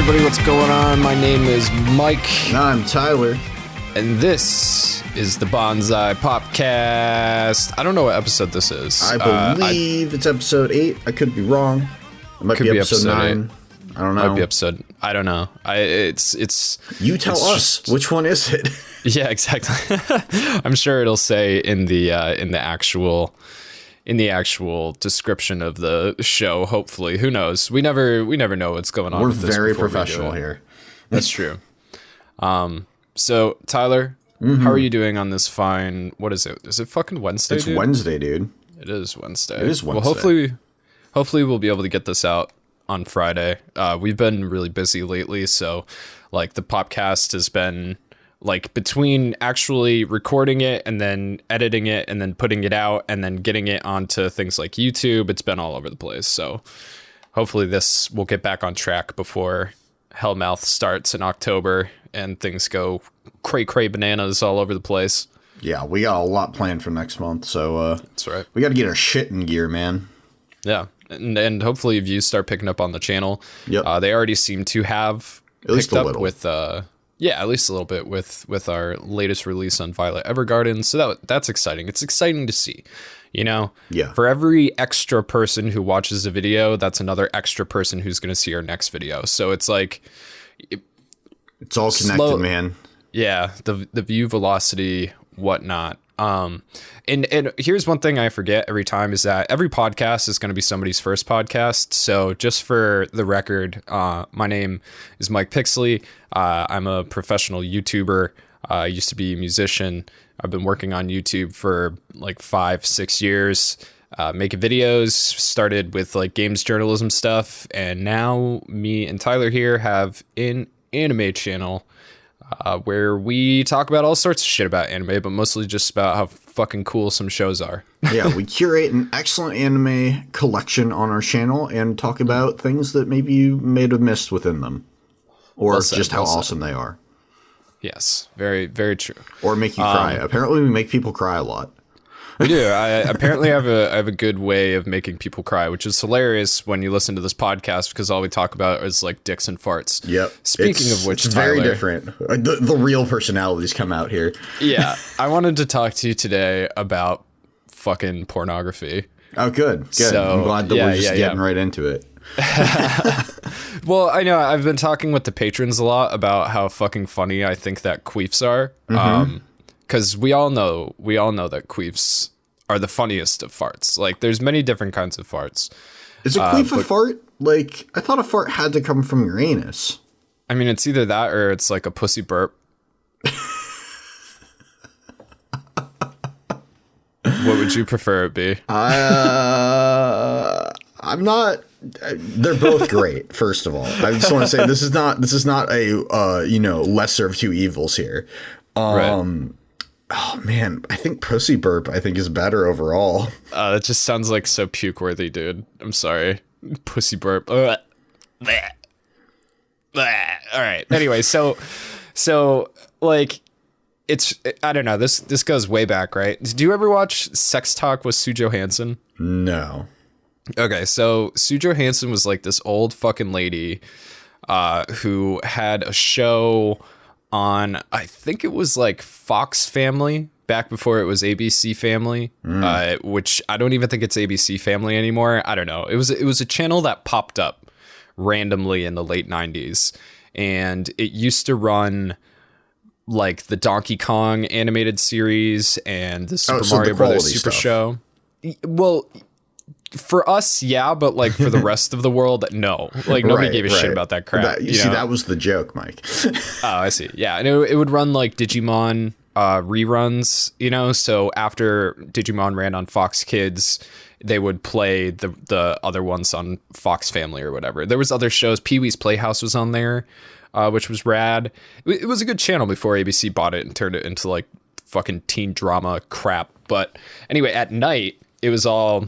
everybody, what's going on? My name is Mike. And I'm Tyler. And this is the Bonsai PopCast. I don't know what episode this is. I believe it's episode 8. I could be wrong. It might be episode 9. I don't know. Might be episode. I don't know. It's. You tell us. Just, which one is it? Yeah, exactly. I'm sure it'll say in the actual description of the show. Hopefully, who knows? We never know what's going on. We're with this very professional here. That's true. So Tyler, how are you doing on this fine? What is it? Is it fucking Wednesday? It's Wednesday, dude. It is Wednesday. It is Wednesday. Well, hopefully we'll be able to get this out on Friday. We've been really busy lately, so like the podcast has been like between actually recording it and then editing it and then putting it out and then getting it onto things like YouTube. It's been all over the place. So hopefully this will get back on track before Hellmouth starts in October and things go cray bananas all over the place. Yeah, we got a lot planned for next month, so that's right. We got to get our shit in gear, man. Yeah, and hopefully views start picking up on the channel. Yep. They already seem to have picked up with at least a little bit with our latest release on Violet Evergarden. So that's exciting. It's exciting to see. You know, yeah. For every extra person who watches a video, that's another extra person who's going to see our next video. So it's like, it's all connected, man. Yeah, the view velocity, whatnot. And here's one thing I forget every time is that every podcast is going to be somebody's first podcast. So just for the record, my name is Mike Pixley. I'm a professional YouTuber. I used to be a musician. I've been working on YouTube for like 5-6 years, making videos, started with like games journalism stuff. And now me and Tyler here have an anime channel where we talk about all sorts of shit about anime, but mostly just about how fucking cool some shows are. Yeah, we curate an excellent anime collection on our channel and talk about things that maybe you may have missed within them. Or just how awesome they are. Yes, very, very true. Or make you cry. Apparently we make people cry a lot. We do. I apparently have a good way of making people cry, which is hilarious when you listen to this podcast because all we talk about is like dicks and farts. Yep. Speaking of which, it's Tyler, very different. The real personalities come out here. Yeah. I wanted to talk to you today about fucking pornography. Oh, good. So, I'm glad that we're just getting right into it. Well, I know I've been talking with the patrons a lot about how fucking funny I think that queefs are. Because we all know that queefs are the funniest of farts. Like, there's many different kinds of farts. Is a queef a fart? Like, I thought a fart had to come from your anus. I mean, it's either that or it's like a pussy burp. What would you prefer it be? I'm not. They're both great. First of all, I just want to say this is not a lesser of two evils here. Right. Oh man, I think pussy burp is better overall. That just sounds like so puke worthy, dude. I'm sorry. Pussy burp. All right. Anyway, so like I don't know. This goes way back, right? Did you ever watch Sex Talk with Sue Johansson? No. Okay, so Sue Johansson was like this old fucking lady who had a show on, I think it was like Fox Family back before it was ABC Family, which I don't even think it's ABC Family anymore. I don't know. It was a channel that popped up randomly in the late 90s, and it used to run like the Donkey Kong animated series and the Super Mario Brothers Super Show. Well, for us, yeah, but like for the rest of the world, no. Like nobody gave a shit about that crap. You see, that was the joke, Mike. Oh, I see. Yeah, and it would run like Digimon reruns, you know. So after Digimon ran on Fox Kids, they would play the other ones on Fox Family or whatever. There was other shows. Pee-wee's Playhouse was on there, which was rad. It was a good channel before ABC bought it and turned it into like fucking teen drama crap. But anyway, at night it was all.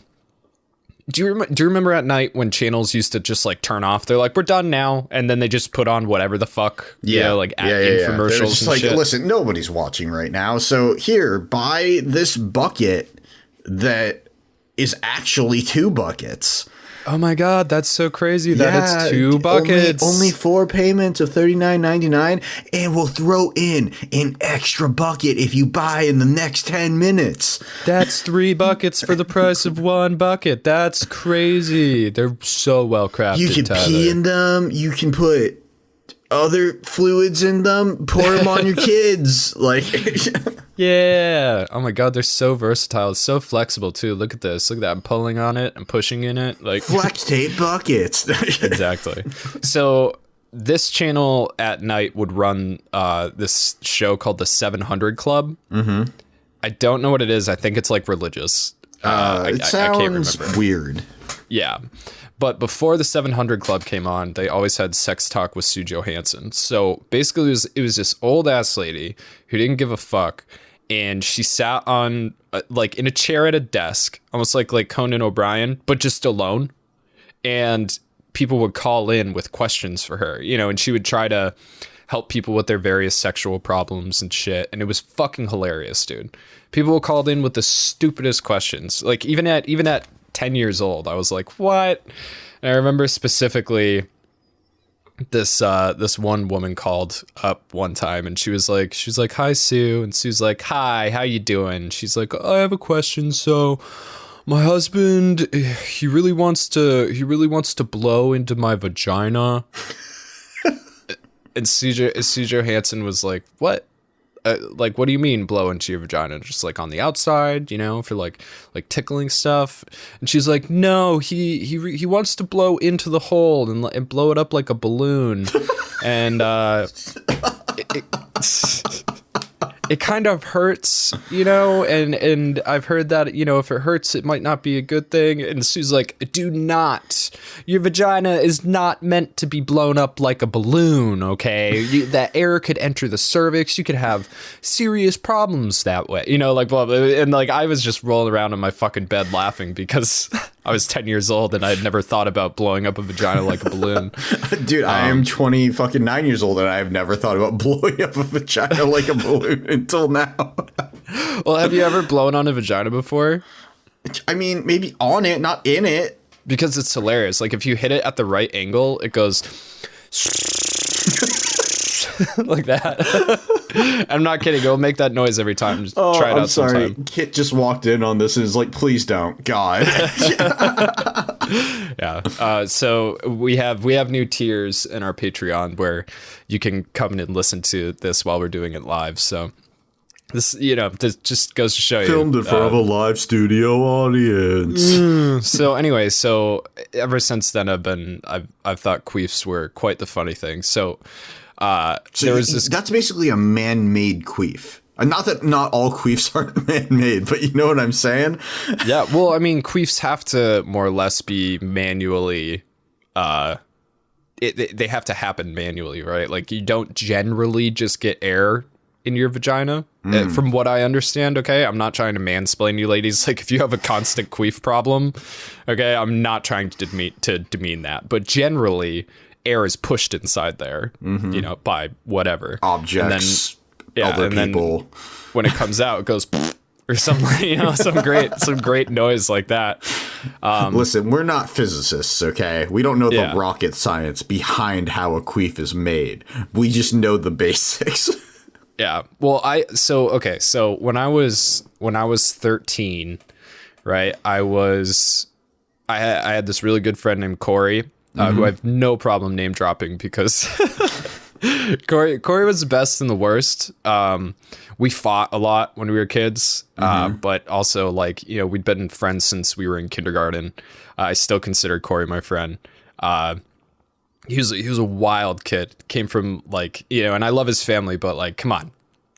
Do you remember at night when channels used to just like turn off? They're like, we're done now, and then they just put on whatever the fuck, like infomercials. Just and like, shit. Listen, nobody's watching right now, so here, buy this bucket that is actually 2 buckets. Oh my God, that's so crazy. That it's 2 buckets. Only 4 payments of $39.99, and we'll throw in an extra bucket if you buy in the next 10 minutes. That's 3 buckets for the price of 1 bucket. That's crazy. They're so well crafted. You can pee in them. You can put other fluids in them. Pour them on your kids. Like, yeah. Oh my God, they're so versatile. It's so flexible too. Look at this. Look at that. I'm pulling on it. I'm pushing in it. Like flex tape buckets. Exactly. So this channel at night would run this show called the 700 Club. Mm-hmm. I don't know what it is. I think it's like religious. It sounds I can't remember. Weird. Yeah. But before the 700 Club came on, they always had sex talk with Sue Johansson. So basically it was this old ass lady who didn't give a fuck. And she sat on like in a chair at a desk, almost like Conan O'Brien, but just alone. And people would call in with questions for her, you know, and she would try to help people with their various sexual problems and shit. And it was fucking hilarious, dude. People called in with the stupidest questions. Like even at 10 years old, I was like, what? And I remember specifically this one woman called up one time, and she was like, hi Sue, and Sue's like, hi, how you doing? She's like, I have a question. So my husband, he really wants to blow into my vagina. And Sue Johansson was like, what? Like, what do you mean blow into your vagina? Just like on the outside, you know, for like tickling stuff. And she's like, no, he wants to blow into the hole and blow it up like a balloon. And it kind of hurts, you know, and I've heard that, you know, if it hurts, it might not be a good thing. And Sue's like, do not. Your vagina is not meant to be blown up like a balloon, okay? That air could enter the cervix. You could have serious problems that way, you know, like blah, blah. And like I was just rolling around in my fucking bed laughing because I was 10 years old and I had never thought about blowing up a vagina like a balloon. Dude, I am 9 years old and I've never thought about blowing up a vagina like a balloon until now. Well, have you ever blown on a vagina before? I mean, maybe on it, not in it. Because it's hilarious. Like if you hit it at the right angle, it goes like that. I'm not kidding. It'll make that noise every time. Just try it out sometime. Sorry. Kit just walked in on this and is like, please don't. God. Yeah. So we have new tiers in our Patreon where you can come in and listen to this while we're doing it live. So this, you know, this just goes to show you. Filmed in front of a live studio audience. So anyway, ever since then I've thought queefs were quite the funny thing. So there was this. That's basically a man-made queef. Not that not all queefs aren't man-made, but you know what I'm saying? Yeah, well, I mean, queefs have to more or less be manually. They have to happen manually, right? Like you don't generally just get air in your vagina, from what I understand. Okay, I'm not trying to mansplain you, ladies. Like if you have a constant queef problem, okay, I'm not trying to demean that, but generally, air is pushed inside there, you know, by whatever objects. Other people. Then when it comes out, it goes or something, you know, some great noise like that. Listen, we're not physicists, okay? We don't know the rocket science behind how a queef is made. We just know the basics. Yeah. Well, so when I was 13, right? I had this really good friend named Corey, who I have no problem name dropping because Corey was the best and the worst. We fought a lot when we were kids, but also like, you know, we'd been friends since we were in kindergarten. I still consider Corey my friend. He was a wild kid. Came from like, you know, and I love his family, but like, come on,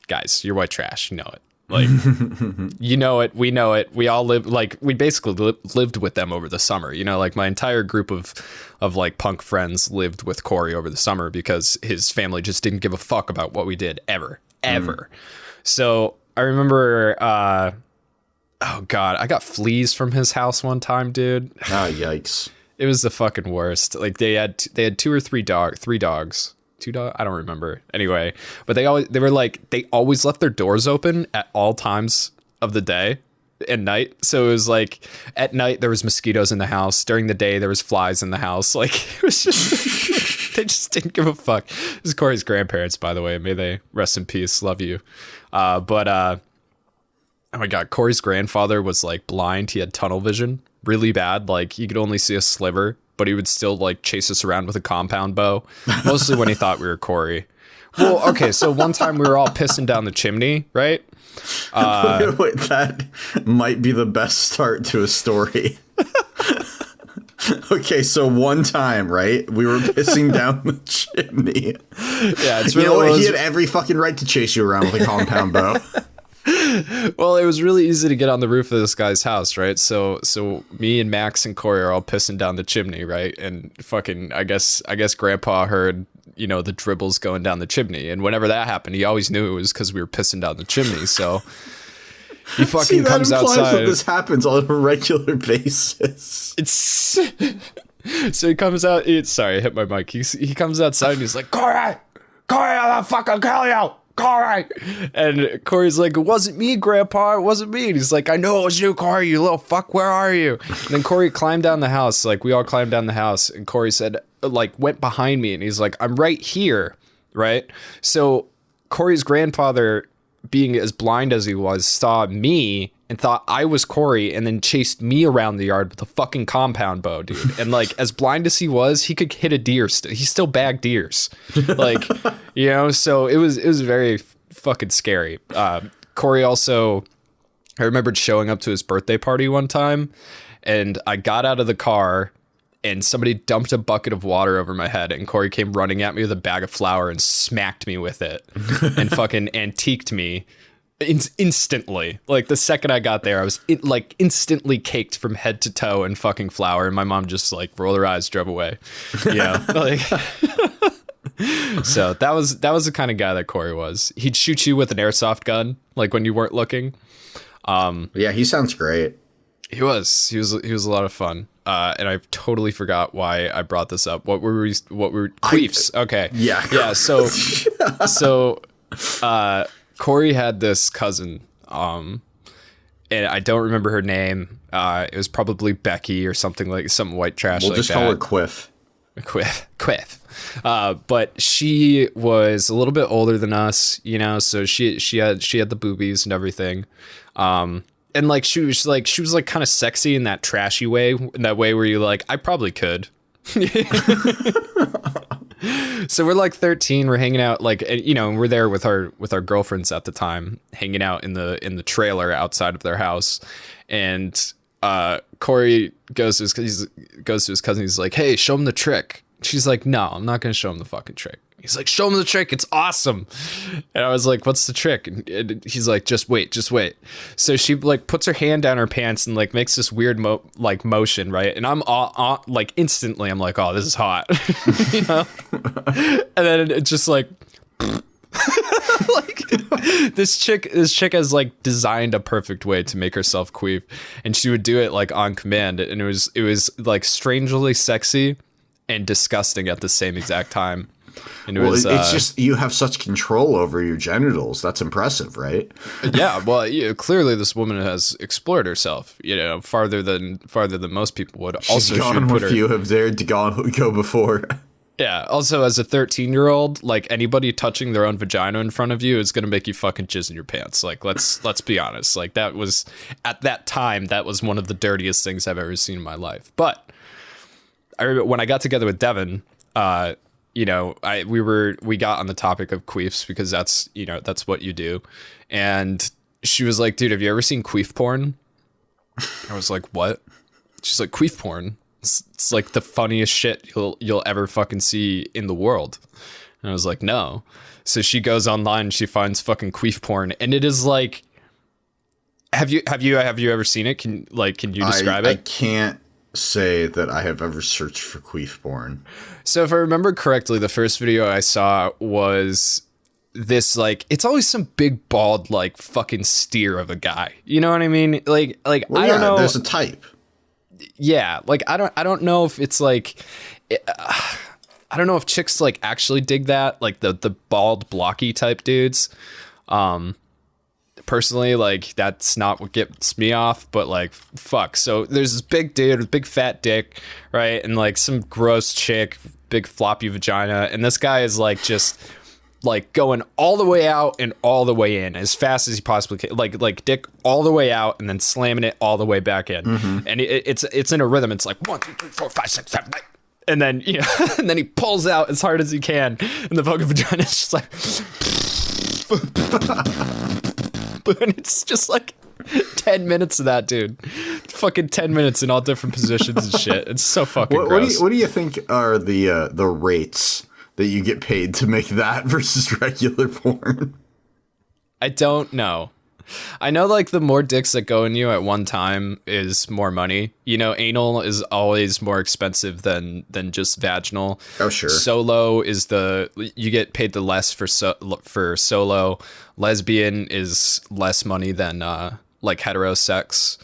guys, you're white trash. You know it. Like, you know it. We know it. We all live like we basically lived with them over the summer. You know, like my entire group of like punk friends lived with Corey over the summer because his family just didn't give a fuck about what we did ever. So I remember, oh God, I got fleas from his house one time, dude. Oh, yikes. It was the fucking worst. Like they had 2 or 3 dogs. 2 dogs? I don't remember. Anyway, but they always left their doors open at all times of the day. at night. So it was like at night there was mosquitoes in the house. During the day there was flies in the house. Like it was just they just didn't give a fuck. This is Corey's grandparents, by the way. May they rest in peace. Love you. Oh my God, Corey's grandfather was like blind. He had tunnel vision really bad. Like he could only see a sliver, but he would still like chase us around with a compound bow, mostly when he thought we were Corey. Well, okay, so one time we were all pissing down the chimney, right? Wait, that might be the best start to a story. Okay, so one time, right? We were pissing down the chimney. Yeah, it's really, you know what? He had every fucking right to chase you around with a compound bow. Well, it was really easy to get on the roof of this guy's house, right? So me and Max and Corey are all pissing down the chimney, right? And fucking, I guess Grandpa heard, you know, the dribbles going down the chimney, and whenever that happened, he always knew it was because we were pissing down the chimney. So he fucking comes outside. That this happens on a regular basis. It's so he comes out. Sorry, I hit my mic. He comes outside and he's like, Corey, I'll fucking kill you. Corey. And Corey's like, it wasn't me, Grandpa, it wasn't me. And he's like, I know it was you, Corey, you little fuck, where are you? And then Corey climbed down the house, like we all climbed down the house, and Corey said, like, went behind me, and he's like, I'm right here, right? So Corey's grandfather, being as blind as he was, saw me and thought I was Corey, and then chased me around the yard with a fucking compound bow, dude. And like, as blind as he was, he could hit a deer. He still bagged deers, like, you know. So it was very fucking scary. Corey also, I remembered showing up to his birthday party one time, and I got out of the car, and somebody dumped a bucket of water over my head, and Corey came running at me with a bag of flour and smacked me with it, and fucking antiqued me. Instantly, like the second I got there, I was like instantly caked from head to toe in fucking flour, and my mom just like rolled her eyes, drove away. Yeah, like so that was the kind of guy that Corey was. He'd shoot you with an airsoft gun, like when you weren't looking. Yeah, he sounds great. He was a lot of fun. And I totally forgot why I brought this up. What were queefs? Okay, yeah. So Corey had this cousin, and I don't remember her name. It was probably Becky or something white trash. We'll like just that. call her Quiff. Quiff. But she was a little bit older than us, you know. So she had the boobies and everything. And like she was like kind of sexy in that trashy way, in that way where you're like, I probably could. So we're like 13, we're hanging out, like, you know, and we're there with our girlfriends at the time, hanging out in the trailer outside of their house, and Corey goes to his cousin. He's like, hey, show him the trick. She's like, no, I'm not gonna show him the fucking trick. He's like, show him the trick, it's awesome. And I was like, what's the trick? And he's like, just wait. So she like puts her hand down her pants and like makes this weird motion, right? And I'm like instantly, I'm like, oh, this is hot. You know? And then it's just like like this chick has like designed a perfect way to make herself queef, and she would do it like on command, and it was like strangely sexy and disgusting at the same exact time. And it's just, you have such control over your genitals. That's impressive, right? Yeah. Well, clearly this woman has explored herself, you know, farther than most people would. Also, she's gone where few have dared to go before. Yeah. Also, as a 13-year-old, like anybody touching their own vagina in front of you is going to make you fucking jizz in your pants. Like, let's be honest. Like, that was, at that time, that was one of the dirtiest things I've ever seen in my life. But I remember when I got together with Devin, you know, we got on the topic of queefs because that's what you do. And she was like, dude, have you ever seen queef porn? I was like, what? She's like, queef porn. It's like the funniest shit you'll ever fucking see in the world. And I was like, no. So she goes online and she finds fucking queef porn, and it is like, have you ever seen it? Can you describe it? I can't say that I have ever searched for queef porn. So if I remember correctly, the first video I saw was this, like, it's always some big bald like fucking steer of a guy. You know what I mean? Like well, I don't know. There's a type. Yeah, like I don't know if it's like I don't know if chicks like actually dig that, like the bald blocky type dudes. personally, like, that's not what gets me off, but like, fuck. So there's this big dude with big fat dick, right? And like some gross chick, big floppy vagina. And this guy is like just like going all the way out and all the way in as fast as he possibly can. Like dick all the way out and then slamming it all the way back in. And it's in a rhythm. It's like 1, 2, 3, 4, 5, 6, 7, 8. And then, you know, and then he pulls out as hard as he can, and the fucking vagina is just like, and it's just like 10 minutes of that, dude. Fucking 10 minutes in all different positions and shit. It's so fucking gross. What do you think are the rates that you get paid to make that versus regular porn? I don't know. I know, like, the more dicks that go in you at one time is more money. You know, anal is always more expensive than just vaginal. Oh, sure. Solo is you get paid the less for solo. Lesbian is less money than like heterosex.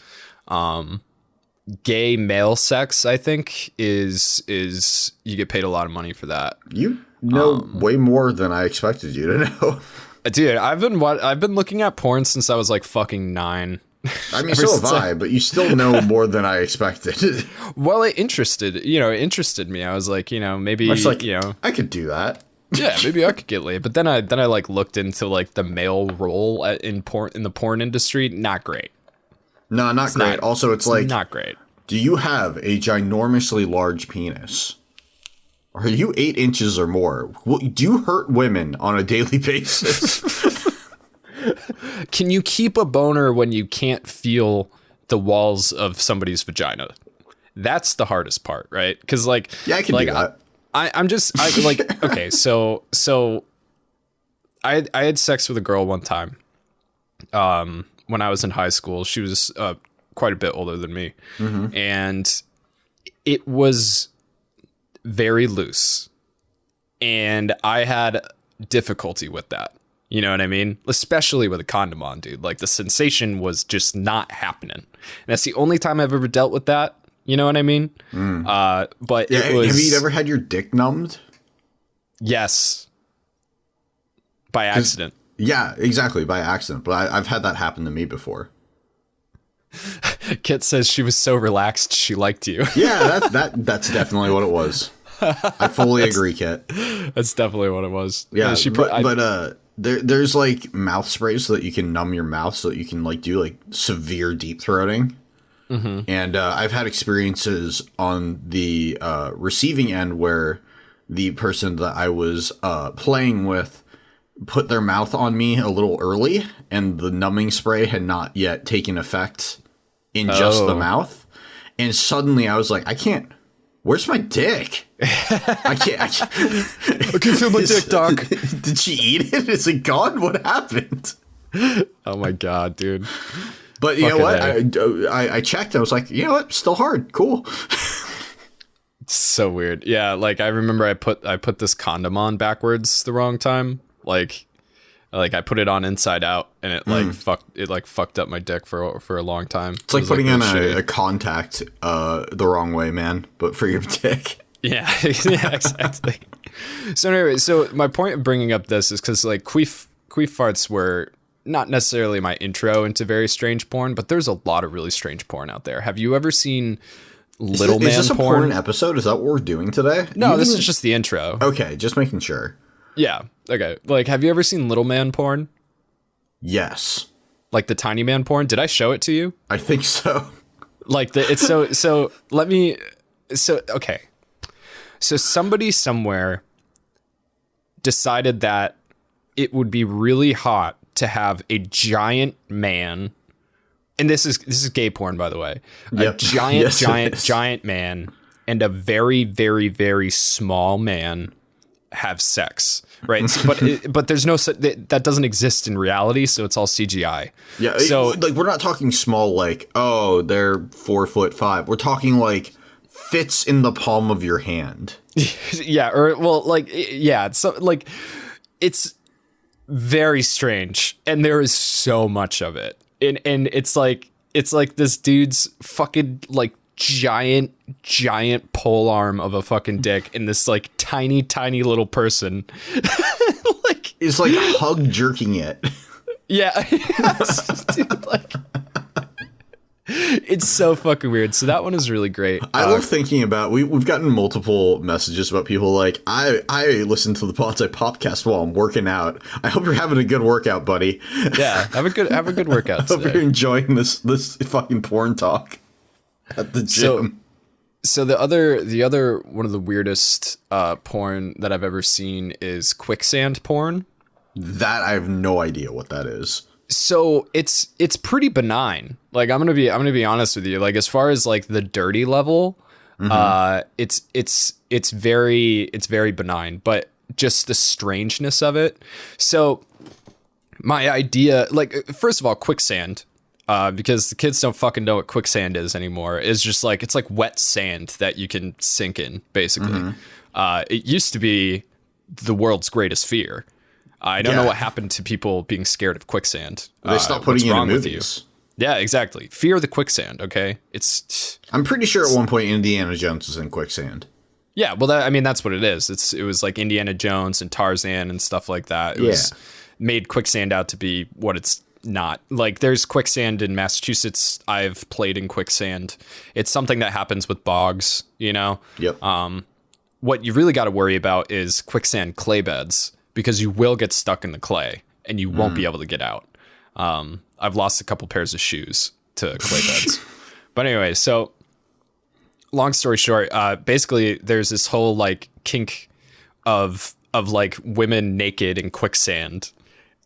Gay male sex, I think, is you get paid a lot of money for that. You know way more than I expected you to know. Dude, I've been looking at porn since I was like fucking 9. I mean, so have I, but you still know more than I expected. Well, it interested me. I was like, you know, maybe, like, you know, I could do that. Yeah, maybe I could get laid. But then I like looked into like the male role in the porn industry. Not great. No, not great. Also, it's like, not great. Do you have a ginormously large penis? Are you 8 inches or more? Do you hurt women on a daily basis? Can you keep a boner when you can't feel the walls of somebody's vagina? That's the hardest part, right? Because like, yeah, I can do that. I'm like, okay, so I had sex with a girl one time, when I was in high school. She was quite a bit older than me, and it was very loose, and I had difficulty with that. You know what I mean? Especially with a condom on, dude. Like, the sensation was just not happening. And that's the only time I've ever dealt with that. You know what I mean? But yeah, it was... Have you ever had your dick numbed? Yes. By accident. Yeah, exactly. By accident. But I've had that happen to me before. Kit says she was so relaxed she liked you. Yeah, that's definitely what it was. I fully agree, Kit. That's definitely what it was. Yeah, there's like mouth sprays so that you can numb your mouth so that you can like do like severe deep throating. And I've had experiences on the receiving end where the person that I was playing with put their mouth on me a little early, and the numbing spray had not yet taken effect in just the mouth. And suddenly I was like, I can't. Where's my dick? I can't feel my dick, Doc. Did she eat it? Is it gone? What happened? Oh my god, dude. But you know what? I checked. I was like, you know what? Still hard. Cool. So weird. Yeah, like I remember I put this condom on backwards the wrong time. Like I put it on inside out, and it fucked up my dick for a long time. It's like putting on a contact the wrong way, man, but for your dick. Yeah, yeah, exactly. So anyway, so my point of bringing up this is because like queef farts were not necessarily my intro into very strange porn, but there's a lot of really strange porn out there. Have you ever seen little man porn? Is this a porn episode? Is that what we're doing today? No, this is just the intro. Okay, just making sure. Yeah. Okay. Like, have you ever seen little man porn? Yes. Like the tiny man porn? Did I show it to you? I think so. Like okay. So somebody somewhere decided that it would be really hot to have a giant man, and this is gay porn, by the way. Yep. A giant man and a very, very, very small man have sex, right? but there's no that doesn't exist in reality, so it's all CGI. Yeah, so like we're not talking small, like they're 4'5". We're talking like fits in the palm of your hand. Yeah, or well, like yeah, so like it's very strange, and there is so much of it, and it's like this dude's fucking like giant pole arm of a fucking dick in this like tiny little person. Like it's like hug jerking it. Yeah. Dude, like, it's so fucking weird. So that one is really great. I love thinking about, we've gotten multiple messages about people like, I listen to the Bonsai PopCast while I'm working out. I hope you're having a good workout, buddy. Yeah, have a good workout I hope you're enjoying this fucking porn talk at the gym. So the other one of the weirdest porn that I've ever seen is quicksand porn. That I have no idea what that is. So it's pretty benign. Like I'm gonna be honest with you. Like as far as like the dirty level, it's very benign. But just the strangeness of it. So my idea, like first of all, quicksand, because the kids don't fucking know what quicksand is anymore. Is just like it's like wet sand that you can sink in. Basically, it used to be the world's greatest fear. I don't know what happened to people being scared of quicksand. They stopped putting it in movies. Yeah, exactly. Fear the quicksand, okay? I'm pretty sure at one point Indiana Jones was in quicksand. Yeah, well, that's what it is. It was like Indiana Jones and Tarzan and stuff like that. It was made quicksand out to be what it's not. Like, there's quicksand in Massachusetts. I've played in quicksand. It's something that happens with bogs, you know? Yep. What you really got to worry about is quicksand clay beds, because you will get stuck in the clay and you won't be able to get out. I've lost a couple pairs of shoes to clay beds. But anyway, so long story short, basically there's this whole like kink of like women naked in quicksand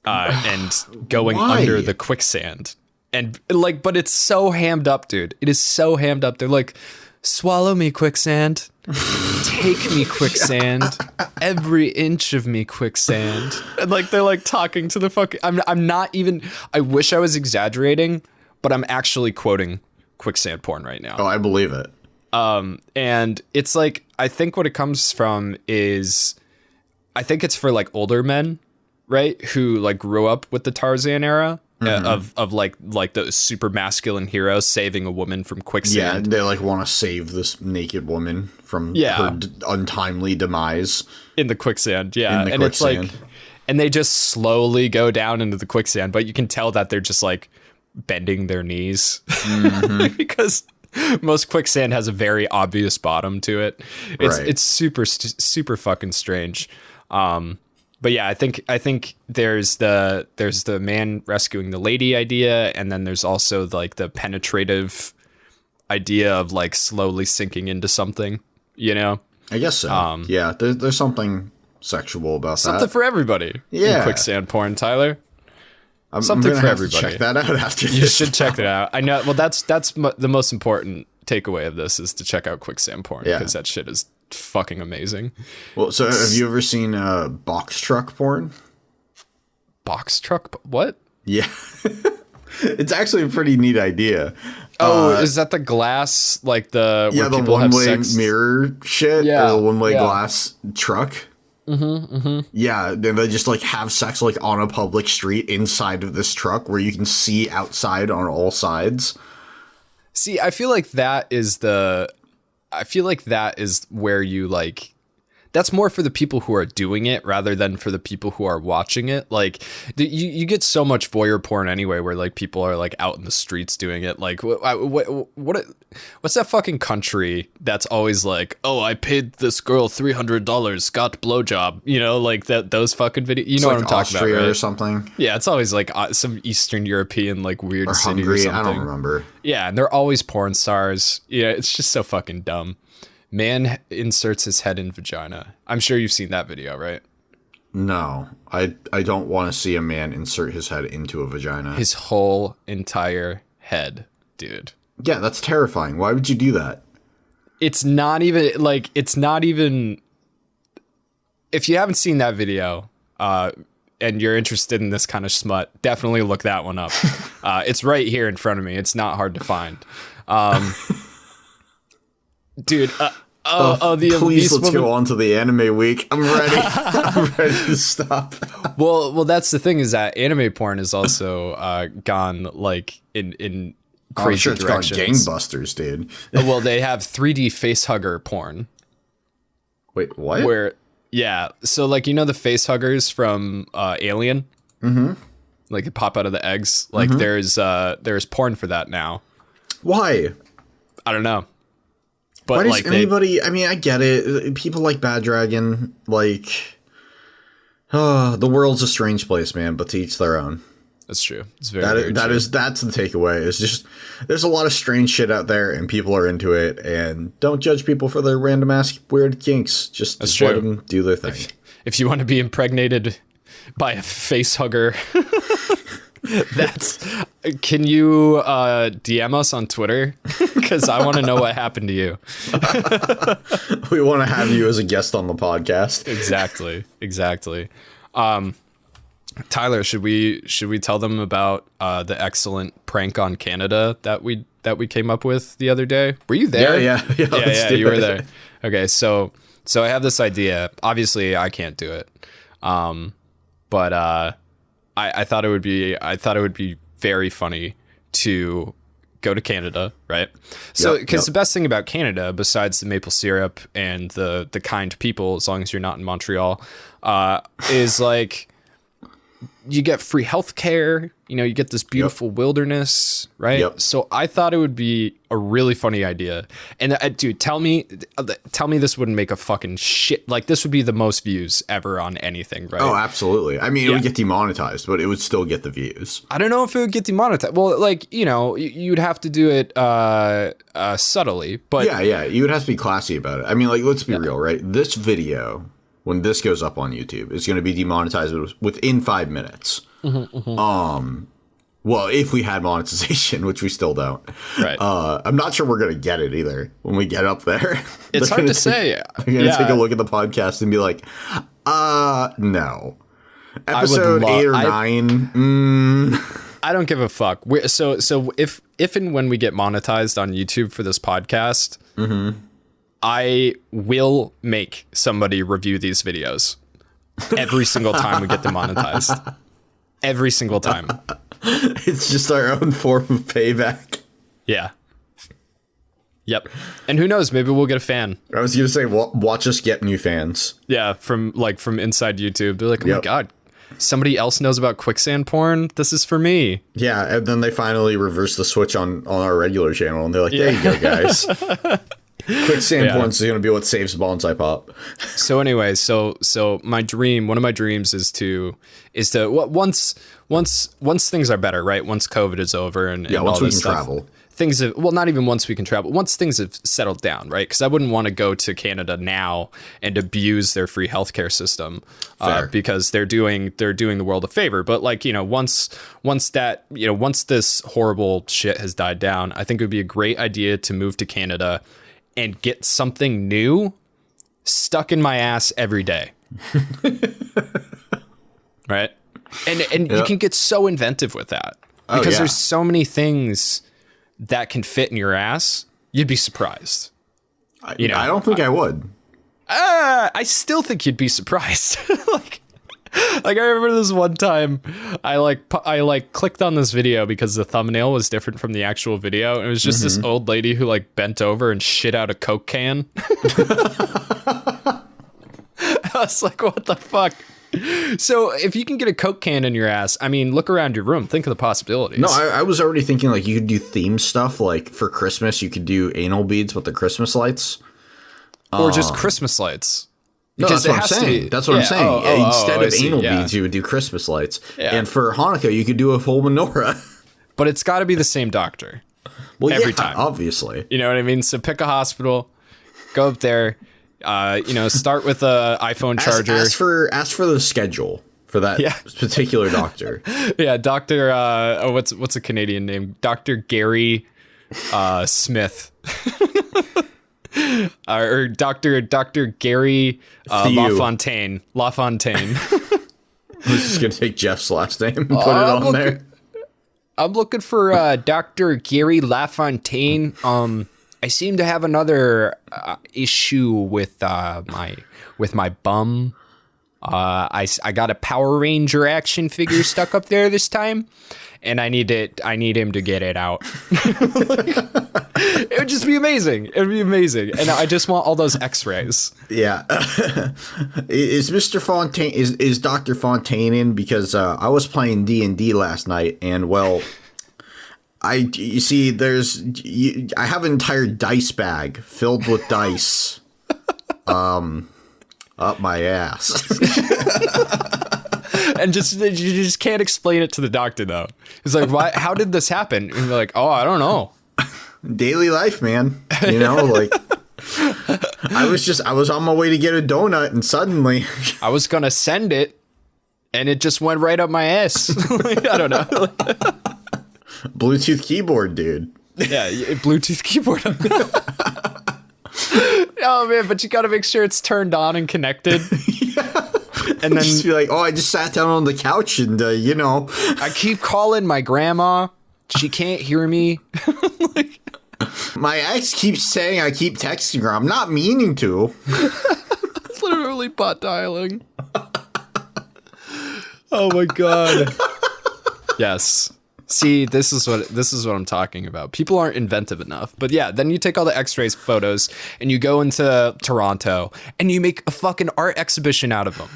and going under the quicksand. And like, but it's so hammed up, dude. It is so hammed up. They're like, swallow me, quicksand. Take me, quicksand. Every inch of me, quicksand. And like they're like talking to the fucking. I'm not even. I wish I was exaggerating, but I'm actually quoting quicksand porn right now. Oh, I believe it. And it's like I think what it comes from is, I think it's for like older men, right, who like grew up with the Tarzan era. Of like the super masculine hero saving a woman from quicksand. Yeah, they like want to save this naked woman from her untimely demise in the quicksand. Yeah, and it's like, and they just slowly go down into the quicksand, but you can tell that they're just like bending their knees because most quicksand has a very obvious bottom to it. It's super fucking strange. But yeah, I think there's the man rescuing the lady idea, and then there's also like the penetrative idea of like slowly sinking into something, you know? I guess so. Yeah, there's something sexual about something for everybody. Yeah, in quicksand porn, Tyler. Something for everybody. Check that out after this. You should check that out. I know. Well, that's the most important takeaway of this is to check out quicksand porn because that shit is fucking amazing. Well, so have you ever seen box truck porn? Box truck? What? Yeah. It's actually a pretty neat idea. Oh, is that the glass, like the where the people one-way have sex? mirror shit? Yeah, the one-way glass truck. Yeah, they just like have sex like on a public street inside of this truck where you can see outside on all sides. See, I feel like that is where you like, that's more for the people who are doing it rather than for the people who are watching it. Like you get so much voyeur porn anyway, where like people are like out in the streets doing it. Like what's that fucking country that's always like, oh, I paid this girl $300, got blowjob, you know, like those fucking videos. You know like what I'm talking Austria about, right? Or something. Yeah, it's always like some Eastern European like weird or city Hungary, or something. I don't remember. Yeah, and they're always porn stars. Yeah, it's just so fucking dumb. Man inserts his head in vagina. I'm sure you've seen that video, right? No, I don't want to see a man insert his head into a vagina. His whole entire head, dude. Yeah, that's terrifying. Why would you do that? It's not even. If you haven't seen that video, and you're interested in this kind of smut, definitely look that one up. It's right here in front of me. It's not hard to find. Dude, please let's go on to the anime week. I'm ready. I'm ready to stop. Well, that's the thing is that anime porn is also gone like in crazy sure it's directions. Gone gangbusters, dude. Well, they have 3D face hugger porn. Wait, what? Where, yeah, so like you know the face huggers from Alien. like they pop out of the eggs. Like there's porn for that now. Why? I don't know. But why does like anybody? I mean, I get it. People like Bad Dragon. Like, the world's a strange place, man. But to each their own. That's true. It's very that's the takeaway. It's just there's a lot of strange shit out there, and people are into it. And don't judge people for their random ass weird kinks. Just let them do their thing. If you want to be impregnated by a face hugger, can you DM us on Twitter? Because I want to know what happened to you. We want to have you as a guest on the podcast. Exactly. Tyler, should we tell them about the excellent prank on Canada that we came up with the other day? Were you there? Yeah. You were there. Okay, so I have this idea. Obviously, I can't do it, but I thought it would be very funny to go to Canada, right? So because the best thing about Canada, besides the maple syrup and the kind people, as long as you're not in Montreal, is like, you get free healthcare, you get this beautiful wilderness, right? Yep. So I thought it would be a really funny idea. And dude, tell me this wouldn't make a fucking shit. Like, this would be the most views ever on anything, right? Oh, absolutely. I mean, it would get demonetized, but it would still get the views. I don't know if it would get demonetized. Well, like, you'd have to do it subtly, but yeah, you would have to be classy about it. I mean, like, let's be real, right? This video, when this goes up on YouTube, is going to be demonetized within 5 minutes. Well, if we had monetization, which we still don't. Right. I'm not sure we're going to get it either when we get up there. It's hard to say. They're going to take a look at the podcast and be like, no. Episode 8 or 9. I don't give a fuck. So if and when we get monetized on YouTube for this podcast, I will make somebody review these videos every single time we get them monetized. Every single time. It's just our own form of payback. Yeah. Yep. And who knows? Maybe we'll get a fan. I was going to say, watch us get new fans. Yeah, from inside YouTube. They're like, oh my God, somebody else knows about quicksand porn? This is for me. Yeah, and then they finally reverse the switch on our regular channel, and they're like, there you go, guys. Quicksand porn is going to be what saves Bonsai Pop. So anyway, so one of my dreams is to once things are better, right? Once COVID is over and once all we this can stuff, travel. Things have, not even once we can travel, once things have settled down, right? Because I wouldn't want to go to Canada now and abuse their free healthcare system, because they're doing the world a favor. But like, once this horrible shit has died down, I think it would be a great idea to move to Canada and get something new stuck in my ass every day. Right? And you can get so inventive with that, because there's so many things that can fit in your ass. You'd be surprised. I don't think I would. I still think you'd be surprised. Like I remember this one time I clicked on this video because the thumbnail was different from the actual video. And it was just this old lady who bent over and shit out a Coke can. I was like, what the fuck? So if you can get a Coke can in your ass, I mean, look around your room, think of the possibilities. No, I was already thinking you could do theme stuff. Like for Christmas, you could do anal beads with the Christmas lights. Or just Christmas lights. No, that's what I'm saying. That's what I'm saying. Instead of anal beads, you would do Christmas lights. Yeah. And for Hanukkah, you could do a full menorah. But it's got to be the same doctor. Well, every time. Obviously. You know what I mean? So pick a hospital, go up there, start with a iPhone charger. Ask for the schedule for that particular doctor. Yeah, Doctor. What's a Canadian name? Dr. Gary Smith. Or Dr. Gary LaFontaine. Who's just gonna take Jeff's last name and put it on there? I'm looking for Dr. Gary LaFontaine. I seem to have another issue with my bum. I got a Power Ranger action figure stuck up there this time, and I need him to get it out. It would just be amazing. It'd be amazing. And I just want all those x-rays. Yeah. Is Mr. Fontaine, is Dr. Fontaine in? Because I was playing D&D last night, and well, you see, I have an entire dice bag filled with dice up my ass. And you just can't explain it to the doctor, though. He's like, "Why? How did this happen?" And you're like, "Oh, I don't know." Daily life, man. You know, like I was on my way to get a donut, and suddenly I was gonna send it, and it just went right up my ass. Like, I don't know. Bluetooth keyboard, dude. Yeah, Bluetooth keyboard. Oh man, but you gotta make sure it's turned on and connected. Yeah. And then just be like, oh, I just sat down on the couch and you know, I keep calling my grandma. She can't hear me. Like, my ex keeps saying I keep texting her. I'm not meaning to. literally butt dialing. Oh my god. Yes. See, this is what I'm talking about. People aren't inventive enough. But yeah, then you take all the x-rays photos and you go into Toronto and you make a fucking art exhibition out of them.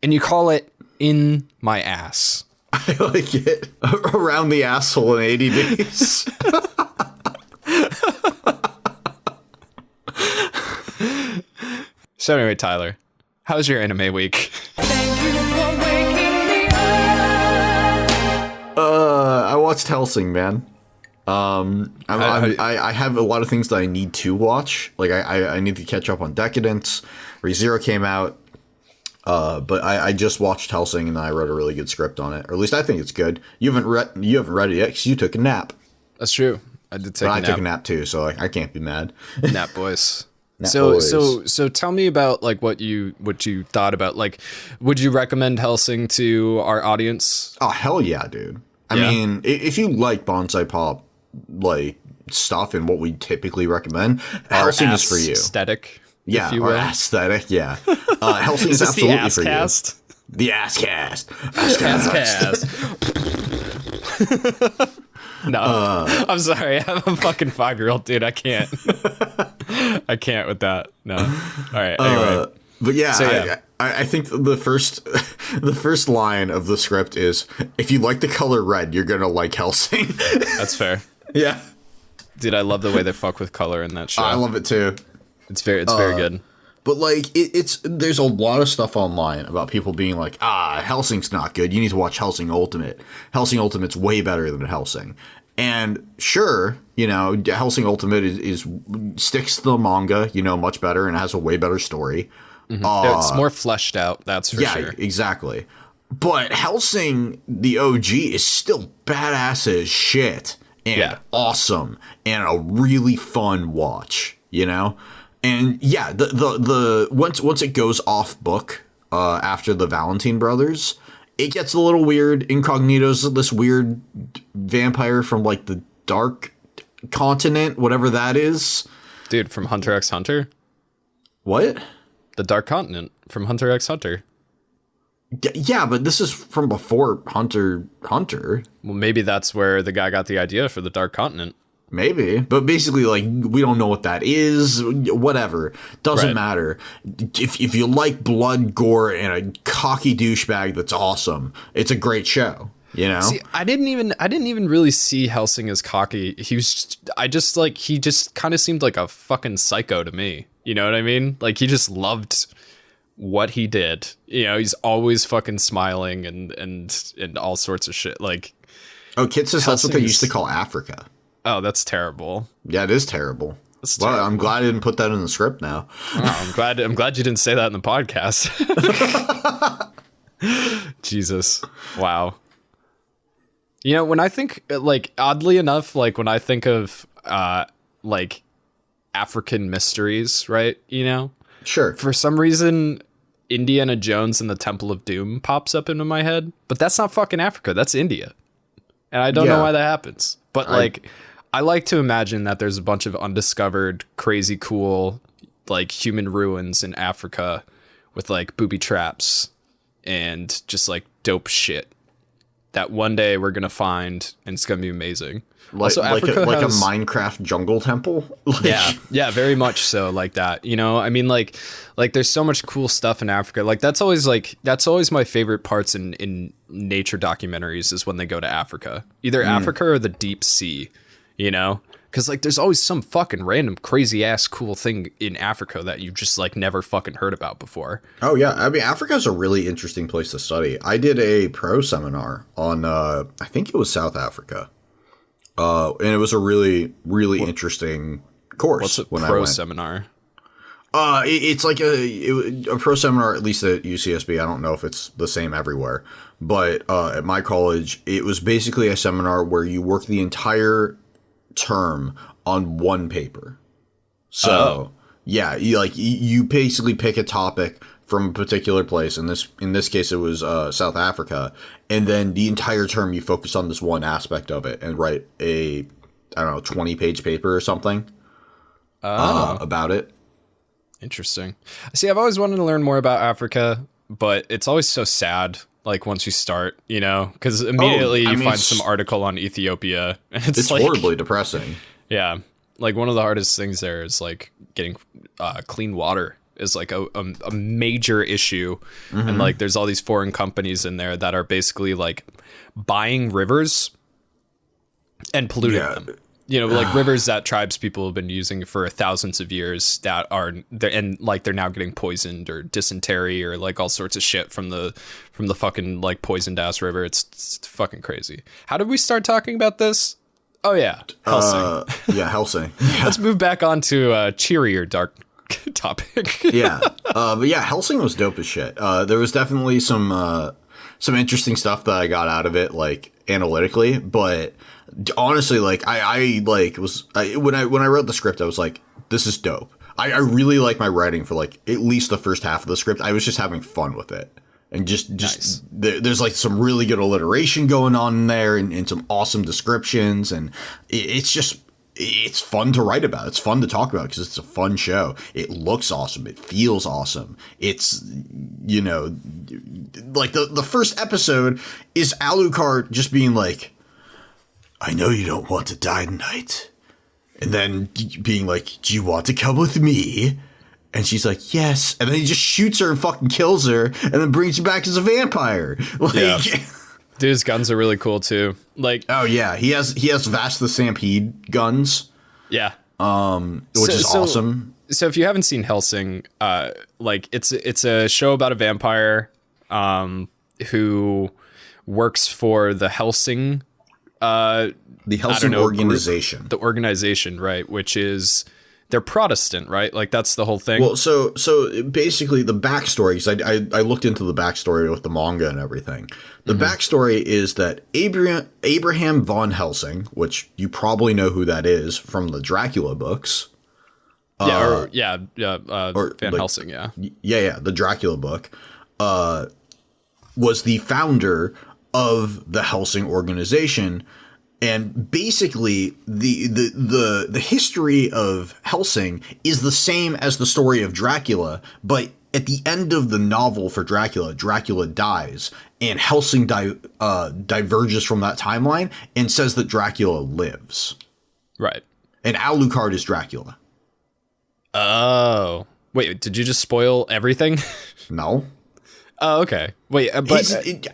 And you call it In My Ass. I like it. Around the asshole in 80 days. So anyway, Tyler, how's your anime week? Thank you for waking me up. I watched Hellsing, man. I have a lot of things that I need to watch. Like I need to catch up on Decadence. ReZero came out. But I just watched Hellsing and I wrote a really good script on it, or at least I think it's good. You haven't read it yet because you took a nap. That's true. I did take a nap. I took a nap too, so I can't be mad. Nap boys. Nap so boys. so tell me about like what you thought about. Like, would you recommend Hellsing to our audience? Oh hell yeah, dude! I mean, if you like bonsai pop like stuff and what we typically recommend, Hellsing is for you. Aesthetic. Yeah, if you or will. aesthetic, yeah. Hellsing is absolutely for cast? you. The ass cast. Ass cast. No, I'm sorry. I'm a fucking 5-year-old dude. I can't. I can't with that. No. All right. Anyway. But yeah, So, yeah. I think the first line of the script is, if you like the color red, you're gonna like Hellsing. That's fair. Yeah. Dude, I love the way they fuck with color in that show. I love it too. It's very good. But like there's a lot of stuff online about people being like, Hellsing's not good. You need to watch Hellsing Ultimate. Hellsing Ultimate's way better than Hellsing. And sure, you know, Hellsing Ultimate is sticks to the manga, you know, much better and has a way better story. Mm-hmm. It's more fleshed out, that's for sure. Yeah, exactly. But Hellsing, the OG, is still badass as shit and awesome and a really fun watch, you know? And yeah, the once it goes off book after the Valentine brothers, it gets a little weird. Incognito's this weird vampire from like the Dark Continent, whatever that is. Dude, from Hunter x Hunter? What? The Dark Continent from Hunter x Hunter. Yeah, but this is from before Hunter. Well, maybe that's where the guy got the idea for the Dark Continent. Maybe, but basically, like, we don't know what that is. Whatever, doesn't matter. If you like blood, gore, and a cocky douchebag, that's awesome. It's a great show. You know. See, I didn't even really see Hellsing as cocky. He just kind of seemed like a fucking psycho to me. You know what I mean? Like, he just loved what he did. You know, he's always fucking smiling and all sorts of shit. Like, oh, Kit says that's what they used to call Africa. Oh, that's terrible. Yeah, it is terrible. Well, I'm glad I didn't put that in the script now. Oh, I'm glad you didn't say that in the podcast. Jesus. Wow. You know, when I think, like, oddly enough, like, when I think of, like, African mysteries, right? You know? Sure. For some reason, Indiana Jones and the Temple of Doom pops up into my head. But that's not fucking Africa. That's India. And I don't know why that happens. But, like, I like to imagine that there's a bunch of undiscovered, crazy cool, like, human ruins in Africa with, like, booby traps and just, like, dope shit. that one day we're gonna find, and it's gonna be amazing. Like, Also, Africa like has a Minecraft jungle temple. yeah, very much so, like that. You know, I mean, like there's so much cool stuff in Africa. Like that's always my favorite parts in nature documentaries is when they go to Africa, either Africa or the deep sea. You know, because like there's always some fucking random crazy ass cool thing in Africa that you just like never fucking heard about before. Oh yeah, I mean Africa is a really interesting place to study. I did a pro seminar on I think it was South Africa. And it was a really, really interesting course. What's a when pro I went. seminar? It's like a pro seminar, at least at UCSB. I don't know if it's the same everywhere, but at my college, it was basically a seminar where you work the entire term on one paper. So yeah, you basically pick a topic from a particular place. In this case, it was South Africa, and then the entire term you focus on this one aspect of it and write a, I don't know, 20-page paper or something about it. Interesting. See, I've always wanted to learn more about Africa, but it's always so sad. Like once you start, you know, because immediately you find some article on Ethiopia, and it's like, horribly depressing. Yeah, like one of the hardest things there is like getting clean water is like a major issue, and like there's all these foreign companies in there that are basically like buying rivers and polluting them. You know, like rivers that tribes people have been using for thousands of years that are there, and like they're now getting poisoned or dysentery or like all sorts of shit from the fucking like poisoned ass river. It's fucking crazy. How did we start talking about this? Oh yeah, Hellsing. Hellsing. Let's move back on to a cheerier dark topic. But yeah, Hellsing was dope as shit. There was definitely some interesting stuff that I got out of it, like analytically, but honestly, like when I wrote the script, I was like, this is dope. I really like my writing for like at least the first half of the script. I was just having fun with it, and just nice. There's like some really good alliteration going on in there, and some awesome descriptions, and it's fun to write about. It's fun to talk about because it's a fun show. It looks awesome. It feels awesome. It's, you know, like the first episode is Alucard just being like, I know you don't want to die tonight. And then being like, do you want to come with me? And she's like, yes. And then he just shoots her and fucking kills her and then brings her back as a vampire. Like, yeah. Dude, his guns are really cool too. Like, oh yeah, he has Vash the Stampede guns. Yeah. Which is awesome. So if you haven't seen Hellsing, like it's a show about a vampire who works for the Hellsing the Hellsing organization. Group, the organization, right, which is they're Protestant, right? Like that's the whole thing. Well, so basically the backstory, because I looked into the backstory with the manga and everything. The backstory is that Abraham von Helsing, which you probably know who that is from the Dracula books. Van Helsing, yeah. Yeah, the Dracula book, was the founder of the Hellsing organization. And basically, the history of Hellsing is the same as the story of Dracula, but at the end of the novel for Dracula, Dracula dies, and Hellsing diverges from that timeline and says that Dracula lives. Right. And Alucard is Dracula. Oh. Wait, did you just spoil everything? No. Oh, okay. Wait, but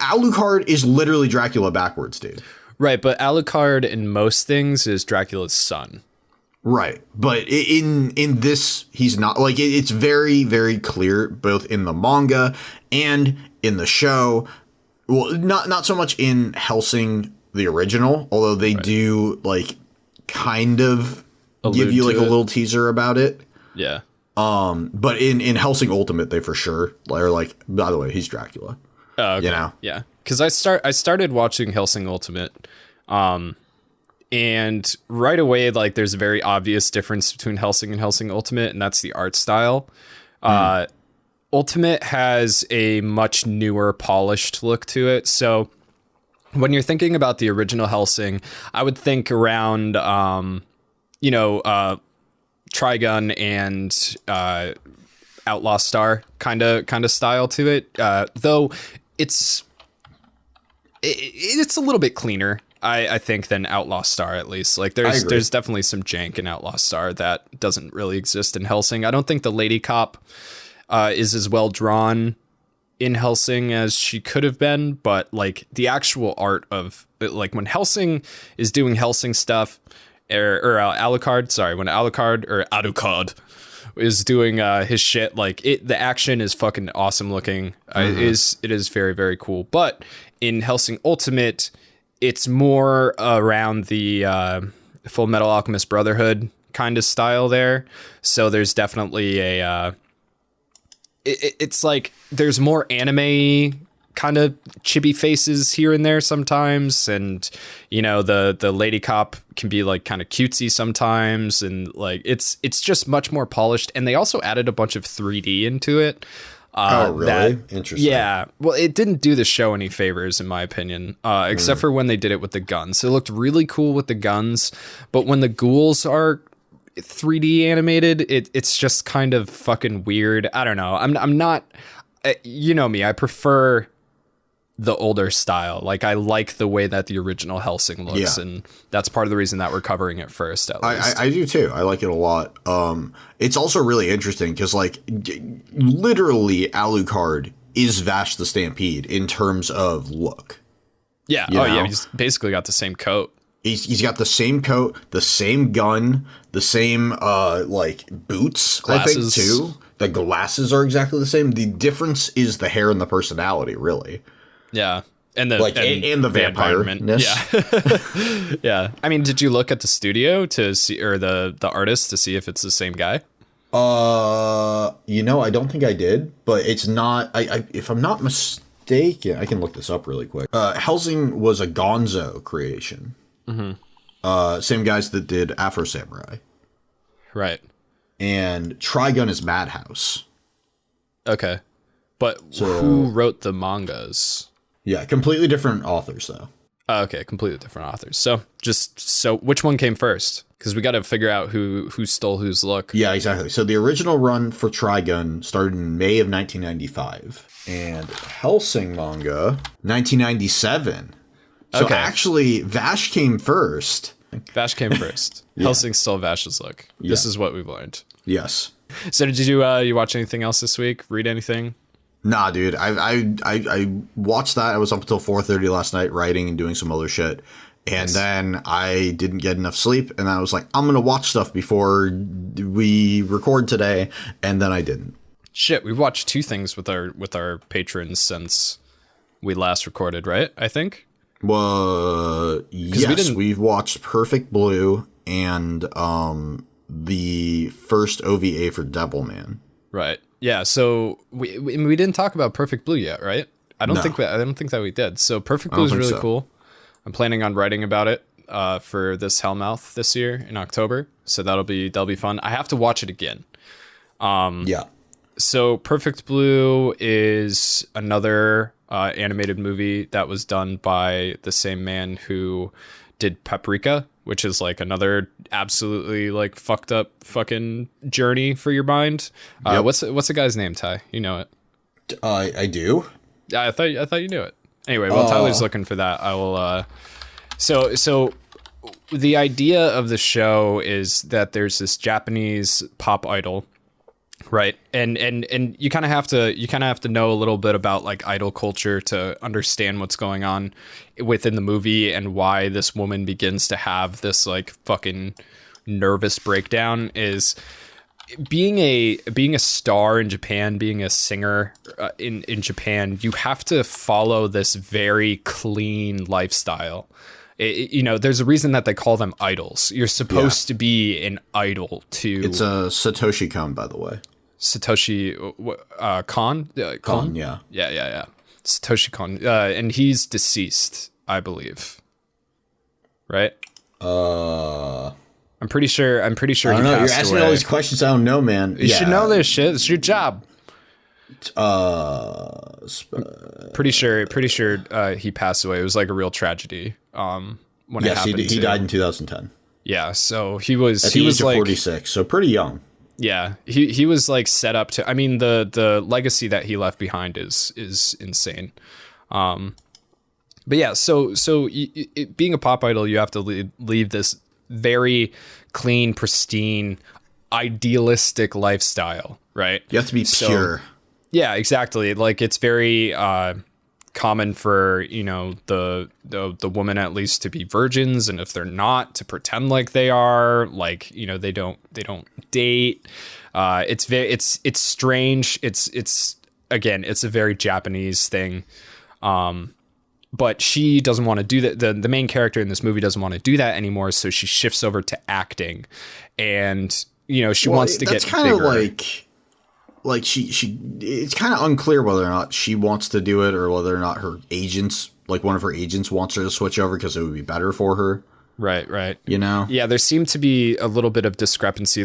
Alucard is literally Dracula backwards, dude. Right, but Alucard in most things is Dracula's son. Right, but in this, he's not. Like, it's very, very clear, both in the manga and in the show. Well, not so much in Hellsing, the original, although they do, like, kind of give you, like, a little teaser about it. Yeah. But in Hellsing Ultimate, they for sure are like, by the way, he's Dracula. Oh, okay. You know? Yeah. Because I started watching Hellsing Ultimate, and right away, like, there's a very obvious difference between Hellsing and Hellsing Ultimate, and that's the art style. Ultimate has a much newer, polished look to it. So when you're thinking about the original Hellsing, I would think around, Trigun and Outlaw Star kind of style to it. Though it's it's a little bit cleaner, I think, than Outlaw Star, at least. Like there's definitely some jank in Outlaw Star that doesn't really exist in Hellsing. I don't think the lady cop is as well drawn in Hellsing as she could have been, but like the actual art of like when Hellsing is doing Hellsing stuff, or Alucard, when Alucard is doing his shit, like the action is fucking awesome looking. It is very, very cool. But in Hellsing Ultimate, it's more around the Full Metal Alchemist Brotherhood kind of style there. So there's definitely a it's like there's more anime kind of chibi faces here and there sometimes, and you know the lady cop can be like kind of cutesy sometimes, and like it's just much more polished. And they also added a bunch of 3D into it. Oh, really? Interesting. Yeah. Well, it didn't do the show any favors, in my opinion, except for when they did it with the guns. It looked really cool with the guns, but when the ghouls are 3D animated, it's just kind of fucking weird. I don't know. I'm not, you know me, I prefer the older style. Like I like the way that the original Hellsing looks, and that's part of the reason that we're covering it first. At least I do too. I like it a lot. It's also really interesting because like literally Alucard is Vash the Stampede in terms of look. Yeah. You know? Yeah. He's basically got the same coat. He's got the same coat, the same gun, the same like boots. Glasses. I think too. The glasses are exactly the same. The difference is the hair and the personality, really. Yeah. And the like and the vampire-ness. Yeah. Yeah. I mean, did you look at the studio to see, or the artist to see if it's the same guy? You know, I don't think I did, but it's not. I if I'm not mistaken, I can look this up really quick. Hellsing was a Gonzo creation. Mm-hmm. Same guys that did Afro Samurai. Right. And Trigun is Madhouse. Okay. But who wrote the mangas? Yeah, completely different authors, though. Okay, completely different authors. So which one came first? Because we got to figure out who stole whose look. Yeah, exactly. So the original run for Trigun started in May of 1995. And Hellsing manga, 1997. So actually, Vash came first. Vash came first. Hellsing stole Vash's look. Yeah. This is what we've learned. Yes. So did you watch anything else this week? Read anything? Nah, dude. I watched that. I was up until 4:30 last night writing and doing some other shit. And then I didn't get enough sleep. And I was like, I'm going to watch stuff before we record today. And then I didn't. Shit, we've watched two things with our patrons since we last recorded, right? I think. Well, yes, we've watched Perfect Blue and the first OVA for Devilman. Right. Yeah. So we didn't talk about Perfect Blue yet, right? I don't think that we did. So Perfect Blue is really cool. I'm planning on writing about it for this Hellmouth this year in October. So that'll be fun. I have to watch it again. Yeah. So Perfect Blue is another animated movie that was done by the same man who did Paprika, which is like another absolutely like fucked up fucking journey for your mind. Yep. What's the guy's name, Ty? You know it. I do. Yeah, I thought you knew it. Anyway, while Tyler's looking for that, I will. So the idea of the show is that there's this Japanese pop idol. Right. And you kind of have to know a little bit about like idol culture to understand what's going on within the movie and why this woman begins to have this like fucking nervous breakdown. Is being a star in Japan, being a singer in Japan, you have to follow this very clean lifestyle. You know, there's a reason that they call them idols. You're supposed to be an idol to... It's a Satoshi Kon, by the way. Satoshi Kon? Kon, yeah. Yeah. Satoshi Kon. And he's deceased, I believe. Right? I'm pretty sure I he don't know. passed You're asking away. all these questions I don't know, man. You should know this shit. It's your job. Pretty sure he passed away. It was like a real tragedy. When it happened. He died in 2010. Yeah, so he was at the age of 46, so pretty young. Yeah, he was like set up to. I mean, the legacy that he left behind is insane. But yeah, so being a pop idol, you have to leave this very clean, pristine, idealistic lifestyle, right? You have to be pure. Yeah, exactly. Like it's very common for, you know, the women at least to be virgins, and if they're not, to pretend like they are. Like, you know, they don't date. It's strange. It's again, it's a very Japanese thing. But she doesn't want to do that. The main character in this movie doesn't want to do that anymore, so she shifts over to acting, and you know she wants to get bigger. That's kind of like she. It's kind of unclear whether or not she wants to do it, or whether or not her agents, like one of her agents, wants her to switch over because it would be better for her. Right. You know. Yeah, there seemed to be a little bit of discrepancy.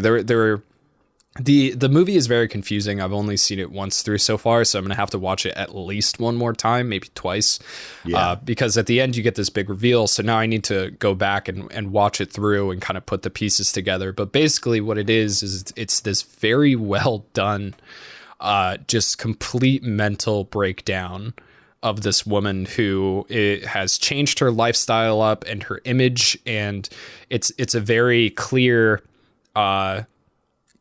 The movie is very confusing. I've only seen it once through so far, so I'm gonna have to watch it at least one more time, maybe twice. Yeah. Because at the end you get this big reveal, so now I need to go back and watch it through and kind of put the pieces together. But basically what it is it's this very well done, just complete mental breakdown of this woman who has changed her lifestyle up and her image, and it's a very clear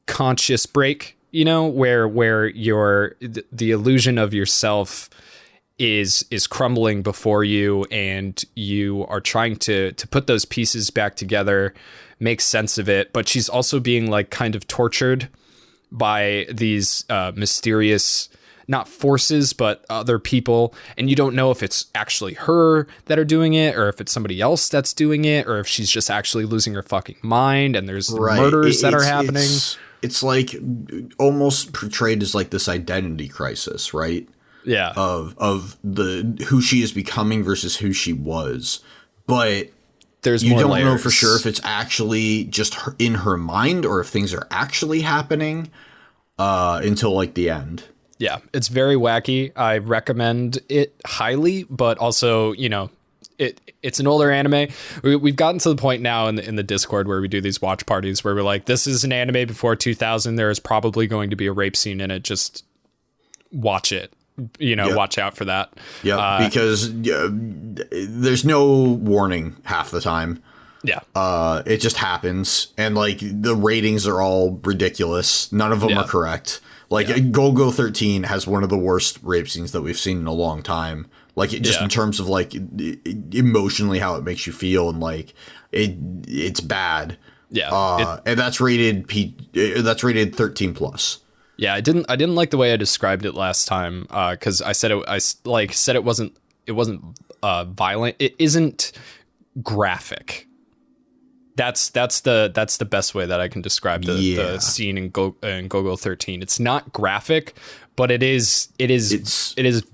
conscious break, you know, where the illusion of yourself is crumbling before you, and you are trying to put those pieces back together, make sense of it. But she's also being like kind of tortured by these mysterious, not forces, but other people. And you don't know if it's actually her that are doing it, or if it's somebody else that's doing it, or if she's just actually losing her fucking mind and there's murders that are happening. It's like almost portrayed as like this identity crisis, right? Yeah. Of the who she is becoming versus who she was. But there's you more don't layers. know for sure if it's actually just in her mind, or if things are actually happening until like the end. Yeah, it's very wacky. I recommend it highly, but also, you know, it's an older anime. We've gotten to the point now in the Discord where we do these watch parties where we're like, this is an anime before 2000. There is probably going to be a rape scene in it. Just watch it. You know, watch out for that. Yeah, because there's no warning half the time. Yeah. It just happens. And like the ratings are all ridiculous. None of them are correct. Like Go-Go 13 has one of the worst rape scenes that we've seen in a long time. Like just in terms of like emotionally how it makes you feel, and like it's bad. Yeah. And that's rated 13 plus. Yeah, I didn't like the way I described it last time, because I said it wasn't violent. It isn't graphic. That's the best way that I can describe the scene in Go-Go 13. It's not graphic, but it is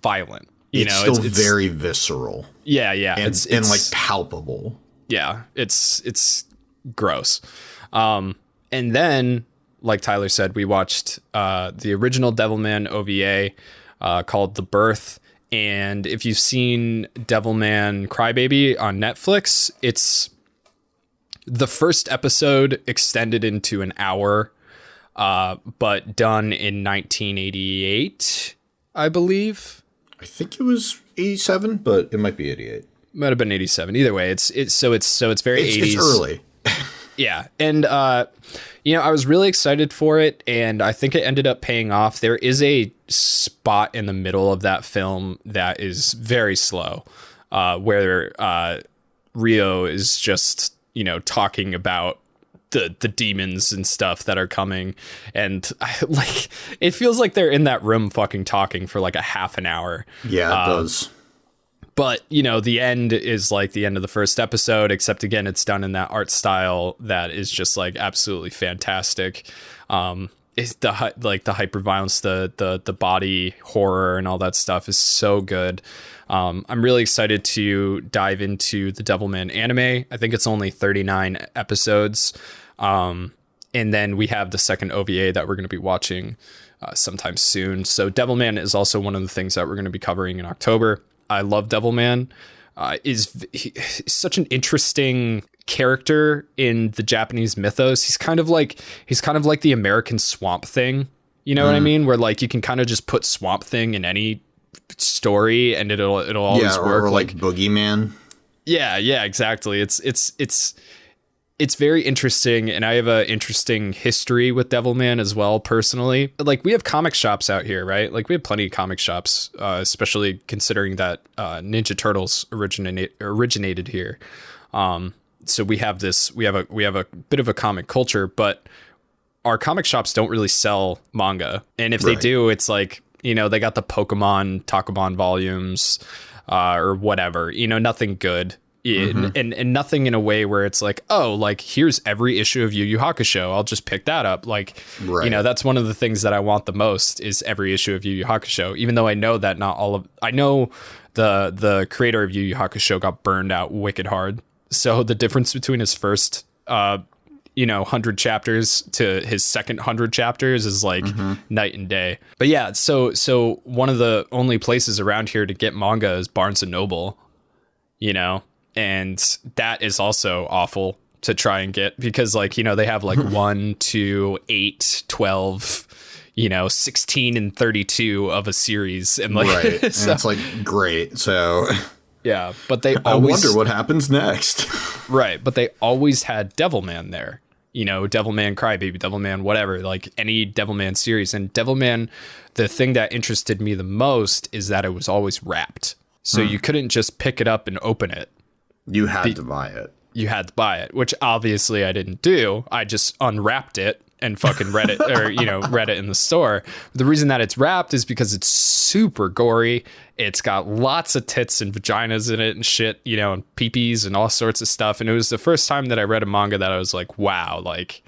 violent. You know, it's still very visceral. Yeah, and like palpable. Yeah, it's gross. And then, like Tyler said, we watched the original Devilman OVA called The Birth. And if you've seen Devilman Crybaby on Netflix, it's the first episode extended into an hour, but done in 1988, I believe. I think it was 87, but it might be 88. Might have been 87. Either way, it's very 80s. It's early. Yeah, and you know, I was really excited for it, and I think it ended up paying off. There is a spot in the middle of that film that is very slow, where Rio is just, you know, talking about the demons and stuff that are coming, and like it feels like they're in that room fucking talking for like a half an hour. Yeah, it does. But, you know, the end is like the end of the first episode, except again, it's done in that art style that is just like absolutely fantastic. It's the hyperviolence, the body horror and all that stuff is so good. I'm really excited to dive into the Devilman anime. I think it's only 39 episodes. And then we have the second OVA that we're going to be watching sometime soon. So Devilman is also one of the things that we're going to be covering in October. I love Devilman. He's such an interesting character in the Japanese mythos. He's kind of like the American Swamp Thing. You know what I mean? Where like you can kind of just put Swamp Thing in any story, and it'll always work. or like Boogeyman. Yeah, exactly. It's very interesting, and I have a interesting history with Devilman as well, personally. Like, we have comic shops out here, right? Like, we have plenty of comic shops, especially considering that Ninja Turtles originated here. So we have a bit of a comic culture, but our comic shops don't really sell manga. And if they do, it's like, you know, they got the Pokemon Takabon volumes, or whatever, you know, nothing good. And nothing in a way where it's like, oh, like, here's every issue of Yu Yu Hakusho, I'll just pick that up. Like, you know, that's one of the things that I want the most, is every issue of Yu Yu Hakusho, even though I know that I know the creator of Yu Yu Hakusho got burned out wicked hard. So the difference between his first 100 chapters to his second 100 chapters is like night and day. But yeah, so one of the only places around here to get manga is Barnes and Noble, you know. And that is also awful to try and get, because, like, you know, they have like 1 to 8, 12, 16 and 32 of a series. And like, right. And it's like, great. So yeah, but they I wonder what happens next. Right. But they always had Devilman there, you know, Devilman Crybaby, Devilman, whatever, like any Devilman series. And Devilman, the thing that interested me the most is that it was always wrapped. So you couldn't just pick it up and open it. You had to buy it. You had to buy it, which obviously I didn't do. I just unwrapped it and fucking read it, or, you know, read it in the store. The reason that it's wrapped is because it's super gory. It's got lots of tits and vaginas in it and shit, you know, and peepees and all sorts of stuff. And it was the first time that I read a manga that I was like, wow, like,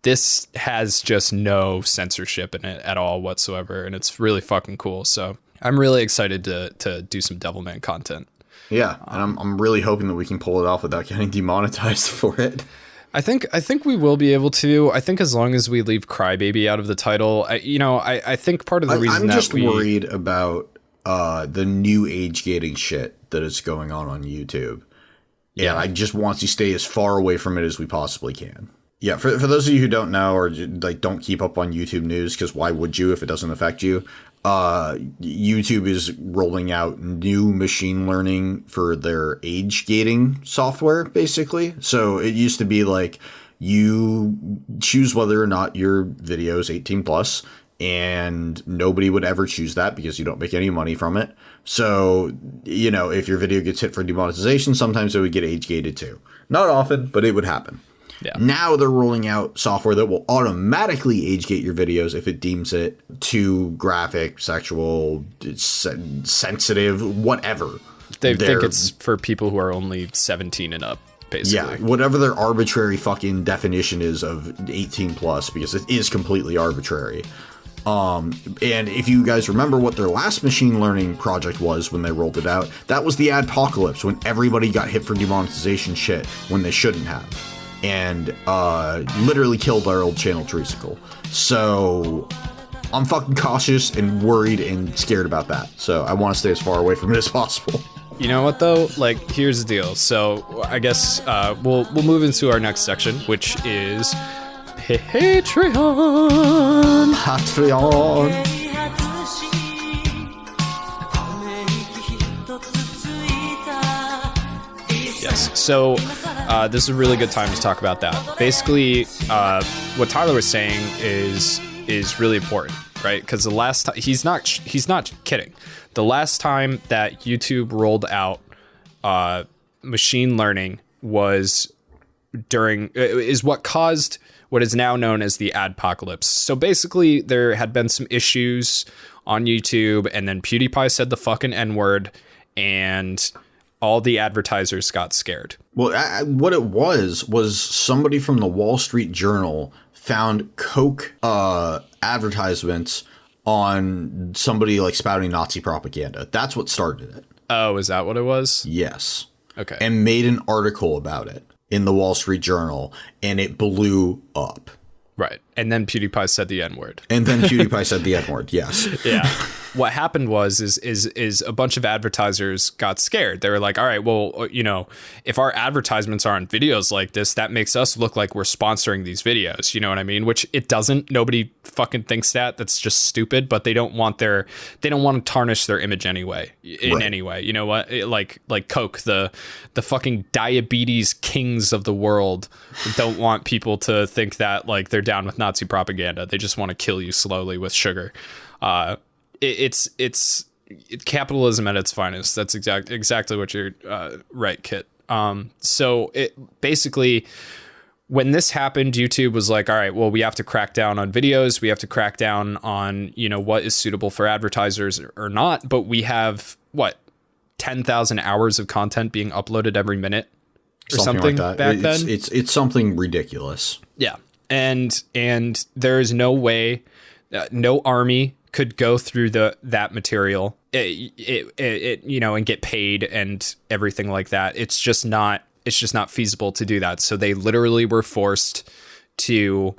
this has just no censorship in it at all whatsoever. And it's really fucking cool. So I'm really excited to do some Devilman content. Yeah, and I'm really hoping that we can pull it off without getting demonetized for it. I think we will be able to. I think as long as we leave Crybaby out of the title, I think part of the reason I'm just worried about the new age gating shit that is going on YouTube. Yeah, I just want to stay as far away from it as we possibly can. Yeah, for those of you who don't know, or like don't keep up on YouTube news, because why would you if it doesn't affect you? YouTube is rolling out new machine learning for their age gating software, basically. So it used to be like, you choose whether or not your video is 18 plus, and nobody would ever choose that because you don't make any money from it. So, you know, if your video gets hit for demonetization, sometimes it would get age gated too. Not often, but it would happen. Yeah. Now they're rolling out software that will automatically age gate your videos if it deems it too graphic, sexual, sensitive, whatever. They think it's for people who are only 17 and up, basically. Yeah, whatever their arbitrary fucking definition is of 18 plus, because it is completely arbitrary. And if you guys remember what their last machine learning project was when they rolled it out, that was the adpocalypse, when everybody got hit for demonetization shit when they shouldn't have. And literally killed our old channel Treesicle. So I'm fucking cautious and worried and scared about that. So I want to stay as far away from it as possible. You know what though? Like, here's the deal. So I guess we'll move into our next section, which is Patreon. Patreon. Yes. So this is a really good time to talk about that. Basically, what Tyler was saying is really important, right? Because the last time he's not kidding. The last time that YouTube rolled out machine learning was is what caused what is now known as the adpocalypse. So basically, there had been some issues on YouTube, and then PewDiePie said the fucking N-word, and all the advertisers got scared. Well, what it was somebody from the Wall Street Journal found Coke advertisements on somebody like spouting Nazi propaganda. That's what started it. Oh, is that what it was? Yes. Okay. And made an article about it in the Wall Street Journal, and it blew up. Right. And then PewDiePie said the N-word. And then PewDiePie said the N-word, yes. Yeah. what happened is a bunch of advertisers got scared. They were like, all right, well, if our advertisements are on videos like this, that makes us look like we're sponsoring these videos. You know what I mean? Which it doesn't. Nobody fucking thinks that. That's just stupid. But they don't want to tarnish their image anyway, in any way. You know what? Like Coke, the fucking diabetes kings of the world don't want people to think that like they're down with Nazi propaganda. They just want to kill you slowly with sugar. It's capitalism at its finest. That's exactly what you're right, Kit. So it basically, when this happened, YouTube was like, all right, well, we have to crack down on videos. We have to crack down on, what is suitable for advertisers or not. But we have 10,000 hours of content being uploaded every minute or something like that. Back then. It's something ridiculous. Yeah. And there is no way, no army could go through that material, and get paid and everything like that. It's just not feasible to do that. So they literally were forced to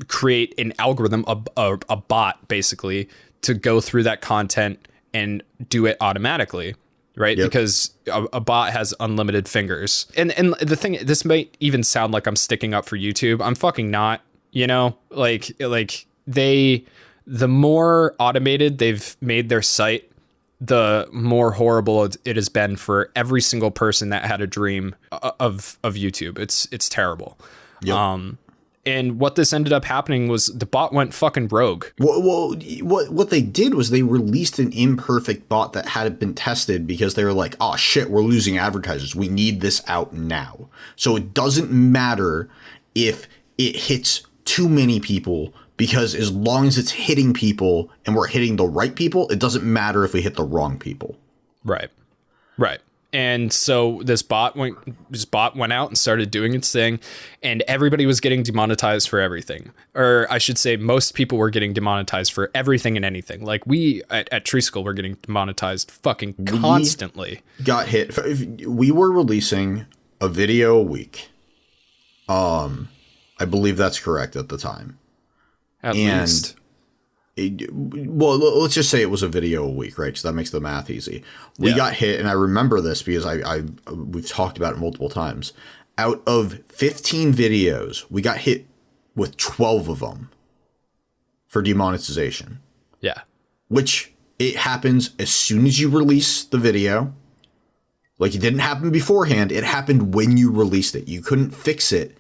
create an algorithm, a bot basically, to go through that content and do it automatically. Right. Yep. Because a bot has unlimited fingers. And the thing, this might even sound like I'm sticking up for YouTube. I'm fucking not, the more automated they've made their site, the more horrible it has been for every single person that had a dream of YouTube. It's terrible. Yep. And what this ended up happening was the bot went fucking rogue. Well, what they did was they released an imperfect bot that hadn't been tested because they were like, oh shit, we're losing advertisers. We need this out now. So it doesn't matter if it hits too many people, because as long as it's hitting people and we're hitting the right people, it doesn't matter if we hit the wrong people. Right. And so this bot went out and started doing its thing, and everybody was getting demonetized for everything. Or I should say most people were getting demonetized for everything and anything. Like we at Tree School were getting demonetized fucking constantly. We got hit. We were releasing a video a week. I believe that's correct at the time. At least. Well, let's just say it was a video a week, right? Because that makes the math easy. We got hit, and I remember this because we've talked about it multiple times. Out of 15 videos, we got hit with 12 of them for demonetization. Yeah. Which it happens as soon as you release the video. Like, it didn't happen beforehand. It happened when you released it. You couldn't fix it.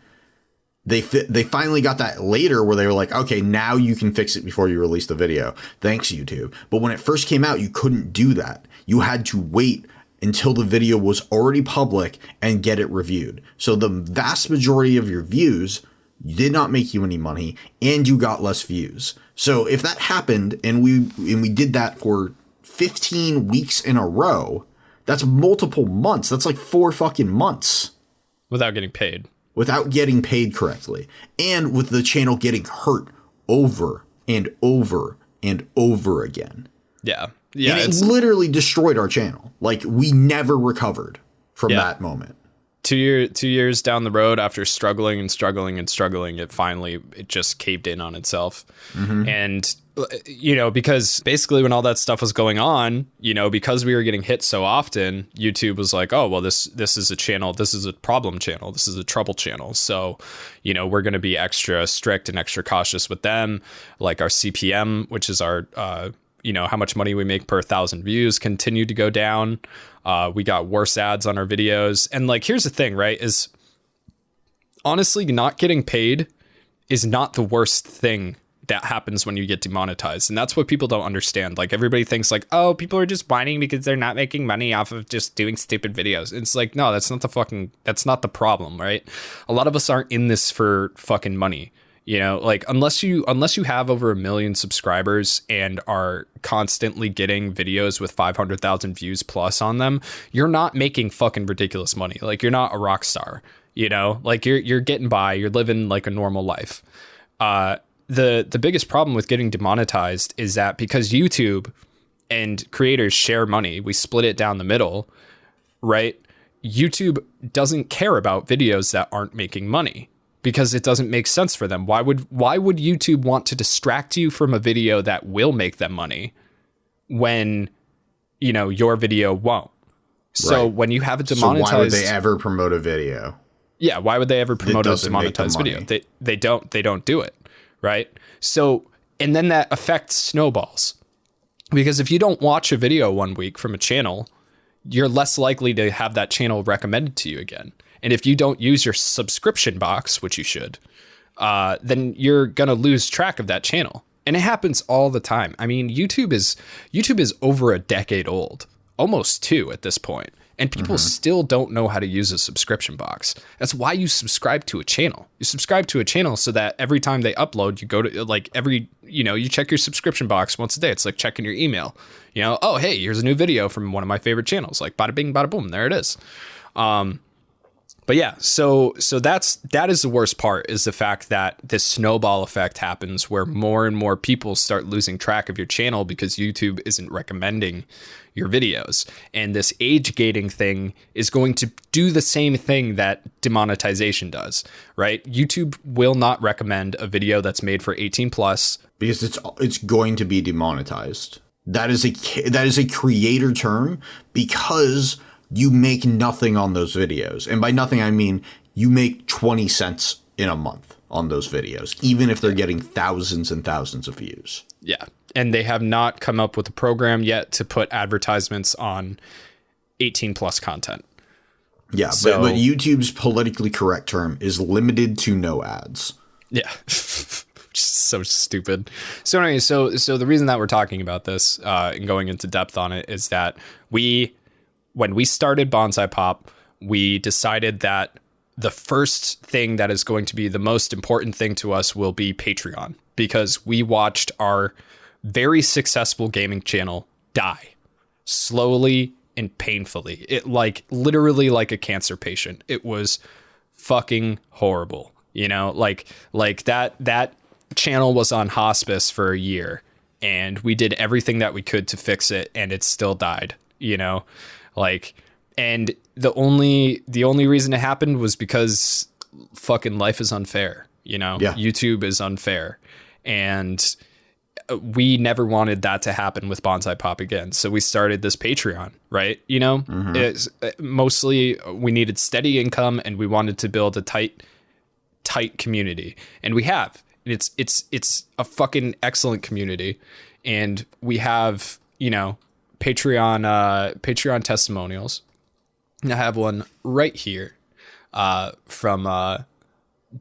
They finally got that later where they were like, okay, now you can fix it before you release the video. Thanks, YouTube. But when it first came out, you couldn't do that. You had to wait until the video was already public and get it reviewed. So the vast majority of your views did not make you any money, and you got less views. So if that happened and we did that for 15 weeks in a row, that's multiple months. That's like 4 fucking months. Without getting paid. Without getting paid correctly, and with the channel getting hurt over and over and over again. Yeah. And it literally destroyed our channel. Like, we never recovered from that moment. 2 years down the road, after struggling, it just caved in on itself. Mm-hmm. And because basically when all that stuff was going on, because we were getting hit so often, YouTube was like, oh, well, this is a channel. This is a problem channel. This is a trouble channel. So, we're going to be extra strict and extra cautious with them. Like our CPM, which is our, how much money we make per 1,000 views, continued to go down. We got worse ads on our videos. And like, here's the thing, right? Is honestly, not getting paid is not the worst thing that happens when you get demonetized. And that's what people don't understand. Like, everybody thinks like, oh, people are just whining because they're not making money off of just doing stupid videos. It's like, no, that's not the problem, right? A lot of us aren't in this for fucking money. Like, unless you have over 1 million subscribers and are constantly getting videos with 500,000 views plus on them, you're not making fucking ridiculous money. Like, you're not a rock star, like you're getting by, you're living like a normal life. The biggest problem with getting demonetized is that because YouTube and creators share money, we split it down the middle, right? YouTube doesn't care about videos that aren't making money because it doesn't make sense for them. Why would YouTube want to distract you from a video that will make them money? when, you know, your video won't. So Right. when you have a So demonetized, why would they ever promote a video? yeah, why would they ever promote a doesn't make them demonetized video? money. They don't do it, right? So, and then that affects snowballs, because if you don't watch a video 1 week from a channel, you're less likely to have that channel recommended to you again. And if you don't use your subscription box, which you should, then you're gonna lose track of that channel. And it happens all the time. I mean, YouTube is over a decade old, almost 2 at this point, and people still don't know how to use a subscription box. That's why you subscribe to a channel. You subscribe to a channel so that every time they upload, you go to like you check your subscription box once a day. It's like checking your email. You know, oh hey, here's a new video from one of my favorite channels. Like bada bing, bada boom, there it is. But yeah, so that is the worst part, is the fact that this snowball effect happens where more and more people start losing track of your channel because YouTube isn't recommending your videos. And this age gating thing is going to do the same thing that demonetization does, right? YouTube will not recommend a video that's made for 18 plus. Because it's going to be demonetized. That is a creator term, because you make nothing on those videos. And by nothing, I mean you make 20 cents in a month on those videos, even if they're getting thousands and thousands of views. Yeah. And they have not come up with a program yet to put advertisements on 18 plus content. Yeah, So- but YouTube's politically correct term is limited to no ads. Yeah. So stupid. So anyway, so the reason that we're talking about this and going into depth on it is that when we started Bonsai Pop, we decided that the first thing that is going to be the most important thing to us will be Patreon, because we watched our very successful gaming channel die slowly and painfully. It literally like a cancer patient. It was fucking horrible. You know, like that channel was on hospice for a year, and we did everything that we could to fix it, and it still died, you know? And the only reason it happened was because fucking life is unfair, you know? Yeah. YouTube is unfair. And we never wanted that to happen with Bonsai Pop again. So we started this Patreon, right? You know, it's mostly we needed steady income, and we wanted to build a tight community, and we have. It's a fucking excellent community, and we have, you know, Patreon testimonials. And I have one right here from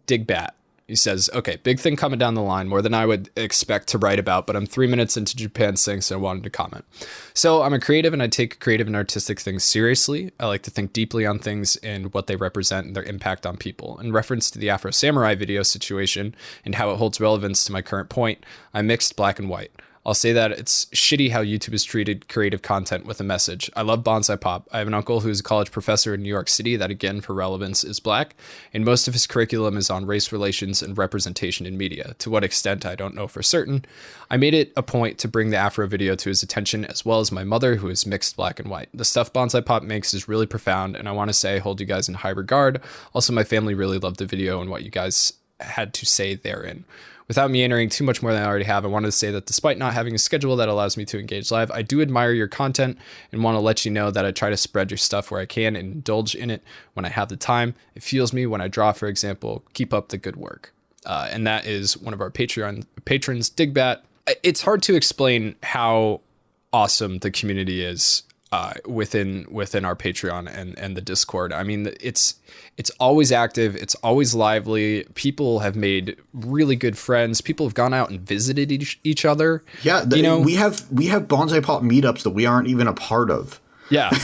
Digbat. He says, okay, big thing coming down the line, more than I would expect to write about, but I'm 3 minutes into Japan Sing, so I wanted to comment. So I'm a creative, and I take creative and artistic things seriously. I like to think deeply on things and what they represent and their impact on people. In reference to the Afro Samurai video situation and how it holds relevance to my current point, I mixed black and white. I'll say that it's shitty how YouTube has treated creative content with a message. I love Bonsai Pop. I have an uncle who's a college professor in New York City that, again, for relevance, is black, and most of his curriculum is on race relations and representation in media. To what extent, I don't know for certain. I made it a point to bring the Afro video to his attention, as well as my mother, who is mixed black and white. The stuff Bonsai Pop makes is really profound, and I want to say I hold you guys in high regard. Also, my family really loved the video and what you guys had to say therein. Without meandering too much more than I already have, I wanted to say that despite not having a schedule that allows me to engage live, I do admire your content and want to let you know that I try to spread your stuff where I can and indulge in it when I have the time. It fuels me when I draw, for example. Keep up the good work. And that is one of our Patreon patrons, Digbat. It's hard to explain how awesome the community is within our Patreon and the Discord. I mean, it's always active. It's always lively. People have made really good friends. People have gone out and visited each other. Yeah, you know, we have Bonsai Pop meetups that we aren't even a part of. Yeah.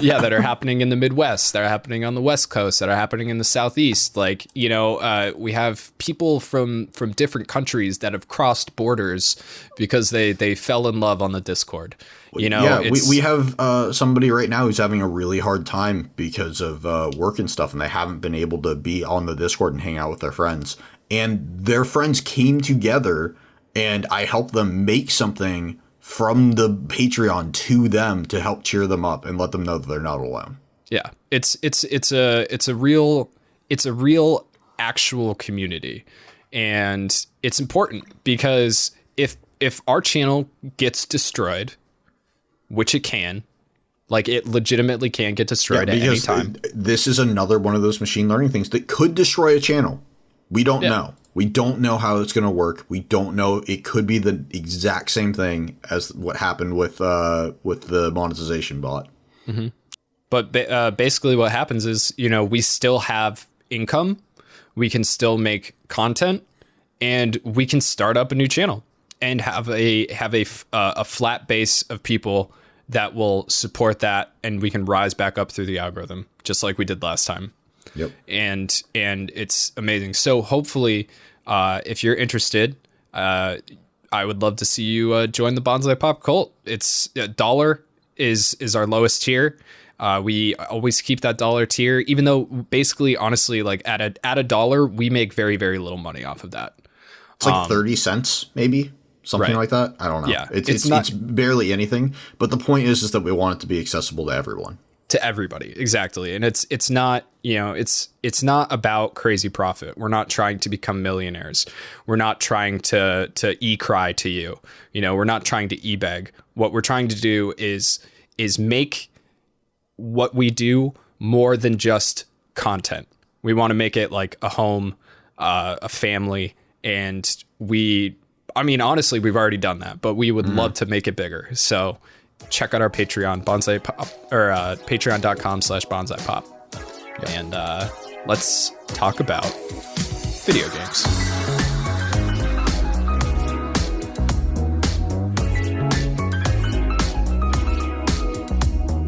Yeah, that are happening in the Midwest, that are happening on the West Coast, that are happening in the Southeast. Like, you know, we have people from different countries that have crossed borders because they fell in love on the Discord. You know, yeah, we have somebody right now who's having a really hard time because of work and stuff, and they haven't been able to be on the Discord and hang out with their friends. And their friends came together, and I helped them make something from the Patreon to them to help cheer them up and let them know that they're not alone. Yeah, it's a real actual community, and it's important because if our channel gets destroyed, which it can. Like, it legitimately can get destroyed at any time. This is another one of those machine learning things that could destroy a channel. We don't know. We don't know how it's going to work. We don't know. It could be the exact same thing as what happened with the monetization bot. Mm-hmm. But basically what happens is, you know, we still have income. We can still make content, and we can start up a new channel and have a flat base of people that will support that, and we can rise back up through the algorithm just like we did last time. Yep. And it's amazing. So hopefully, if you're interested, I would love to see you join the Bonsai Pop cult. It's $1 is our lowest tier. We always keep that $1 tier, even though basically, honestly, like at $1, we make very, very little money off of that. It's like 30 cents, maybe. Something like that. I don't know. Yeah, it's barely anything. But the point is that we want it to be accessible to everyone. To everybody, exactly. And it's not, you know, it's not about crazy profit. We're not trying to become millionaires. We're not trying to e-cry to you. You know, we're not trying to e-beg. What we're trying to do is make what we do more than just content. We want to make it like a home, a family, and honestly, we've already done that, but we would love to make it bigger. So check out our Patreon, Bonsai Pop, or patreon.com/bonsaipop. And let's talk about video games.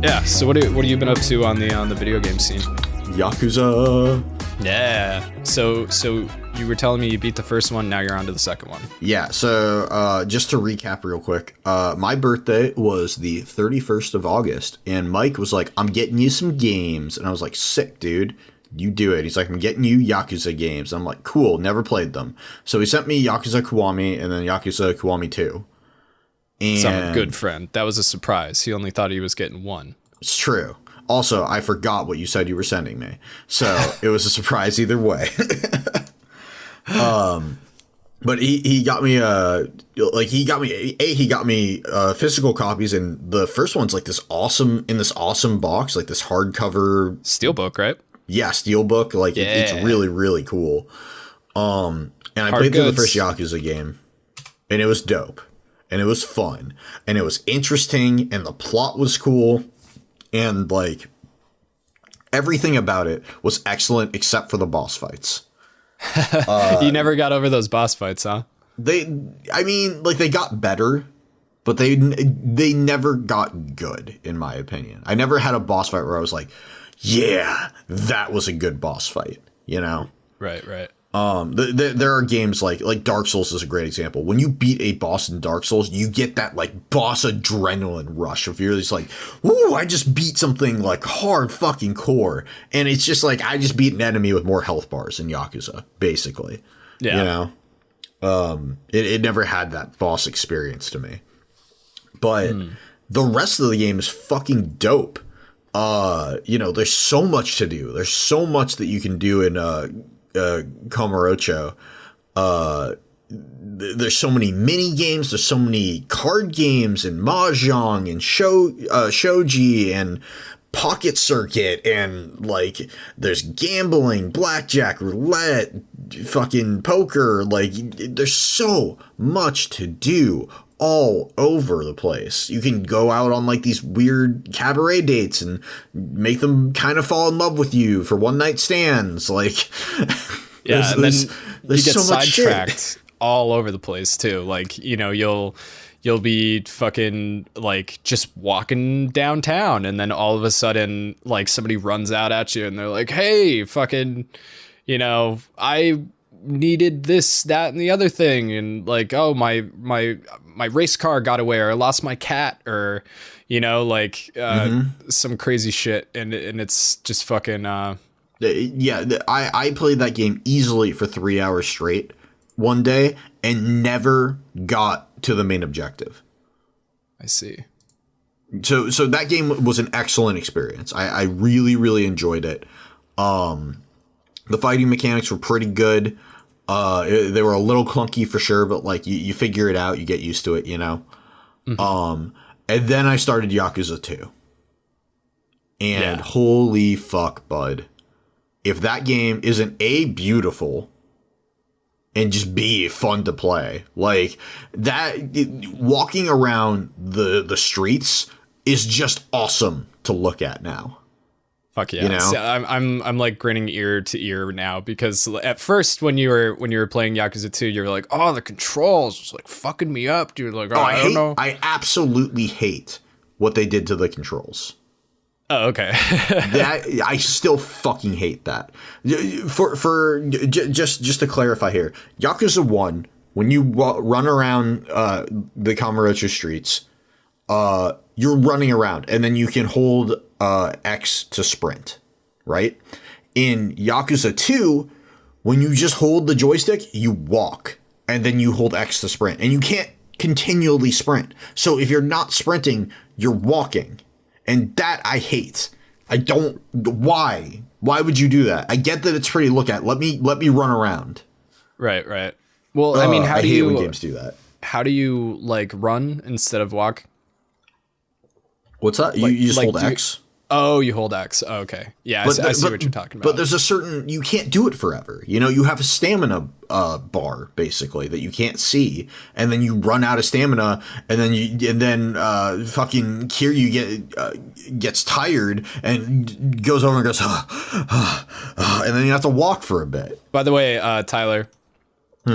Yeah, so what have you been up to on the video game scene? Yakuza. Yeah. So you were telling me you beat the first one, now you're on to the second one. Yeah, so just to recap real quick, my birthday was the 31st of August, and Mike was like, I'm getting you some games. And I was like, sick, dude. You do it. He's like, I'm getting you Yakuza games. I'm like, cool, never played them. So he sent me Yakuza Kiwami and then Yakuza Kiwami 2. And Some good friend. That was a surprise. He only thought he was getting one. It's true. Also, I forgot what you said you were sending me. So it was a surprise either way. But he got me physical copies, and the first one's like this awesome box, like this hardcover Steelbook, right? Yeah, steelbook. Like it's really, really cool. And I played through the first Yakuza game, and it was dope, and it was fun, and it was interesting, and the plot was cool, and like everything about it was excellent except for the boss fights. You never got over those boss fights, huh? They got better, but they never got good, in my opinion. I never had a boss fight where I was like, yeah, that was a good boss fight, you know? Right. There are games like Dark Souls is a great example. When you beat a boss in Dark Souls, you get that like boss adrenaline rush of you're just like, woo, I just beat something like hard fucking core. And it's just like, I just beat an enemy with more health bars in Yakuza, basically. Yeah. You know? It never had that boss experience to me. But the rest of the game is fucking dope. You know, there's so much to do. There's so much that you can do in Kamurocho. There's so many mini games, there's so many card games and mahjong and shogi and pocket circuit, and like there's gambling, blackjack, roulette, fucking poker. Like there's so much to do all over the place. You can go out on like these weird cabaret dates and make them kind of fall in love with you for one night stands. Like, yeah, and then you get so sidetracked all over the place too. Like, you know, you'll be fucking like just walking downtown, and then all of a sudden like somebody runs out at you and they're like, hey, fucking, you know, I needed this, that, and the other thing, and like, oh, my race car got away, or I lost my cat, or you know, like some crazy shit, and it's just fucking yeah. I played that game easily for 3 hours straight one day and never got to the main objective. I see. So that game was an excellent experience. I really, really enjoyed it. The fighting mechanics were pretty good. They were a little clunky for sure, but like you figure it out, you get used to it, you know? And then I started Yakuza 2. And holy fuck, bud. If that game isn't A, beautiful, and just B, fun to play. Like, walking around the streets is just awesome to look at now. Fuck yeah! You know? So I'm like grinning ear to ear now, because at first when you were playing Yakuza 2, you were like, oh, the controls was like fucking me up, dude. Like, I don't know. I absolutely hate what they did to the controls. Oh, okay. That I still fucking hate that. Just to clarify here, Yakuza 1, when you run around the Kamurocho streets, you're running around, and then you can hold X to sprint, right? In Yakuza 2, when you just hold the joystick, you walk, and then you hold X to sprint, and you can't continually sprint. So if you're not sprinting, you're walking. And that I hate. I don't. Why? Why would you do that? I get that it's pretty to look at. Let me run around. Right. Well, I mean, how do you? I hate when games do that. How do you like run instead of walk? What's that? You just hold X. Oh, you hold X. Oh, okay. Yeah, I see what you're talking about. But there's a certain, you can't do it forever. You know, you have a stamina bar basically that you can't see, and then you run out of stamina, and then fucking Kiryu gets tired and goes over and goes, and then you have to walk for a bit. By the way, Tyler,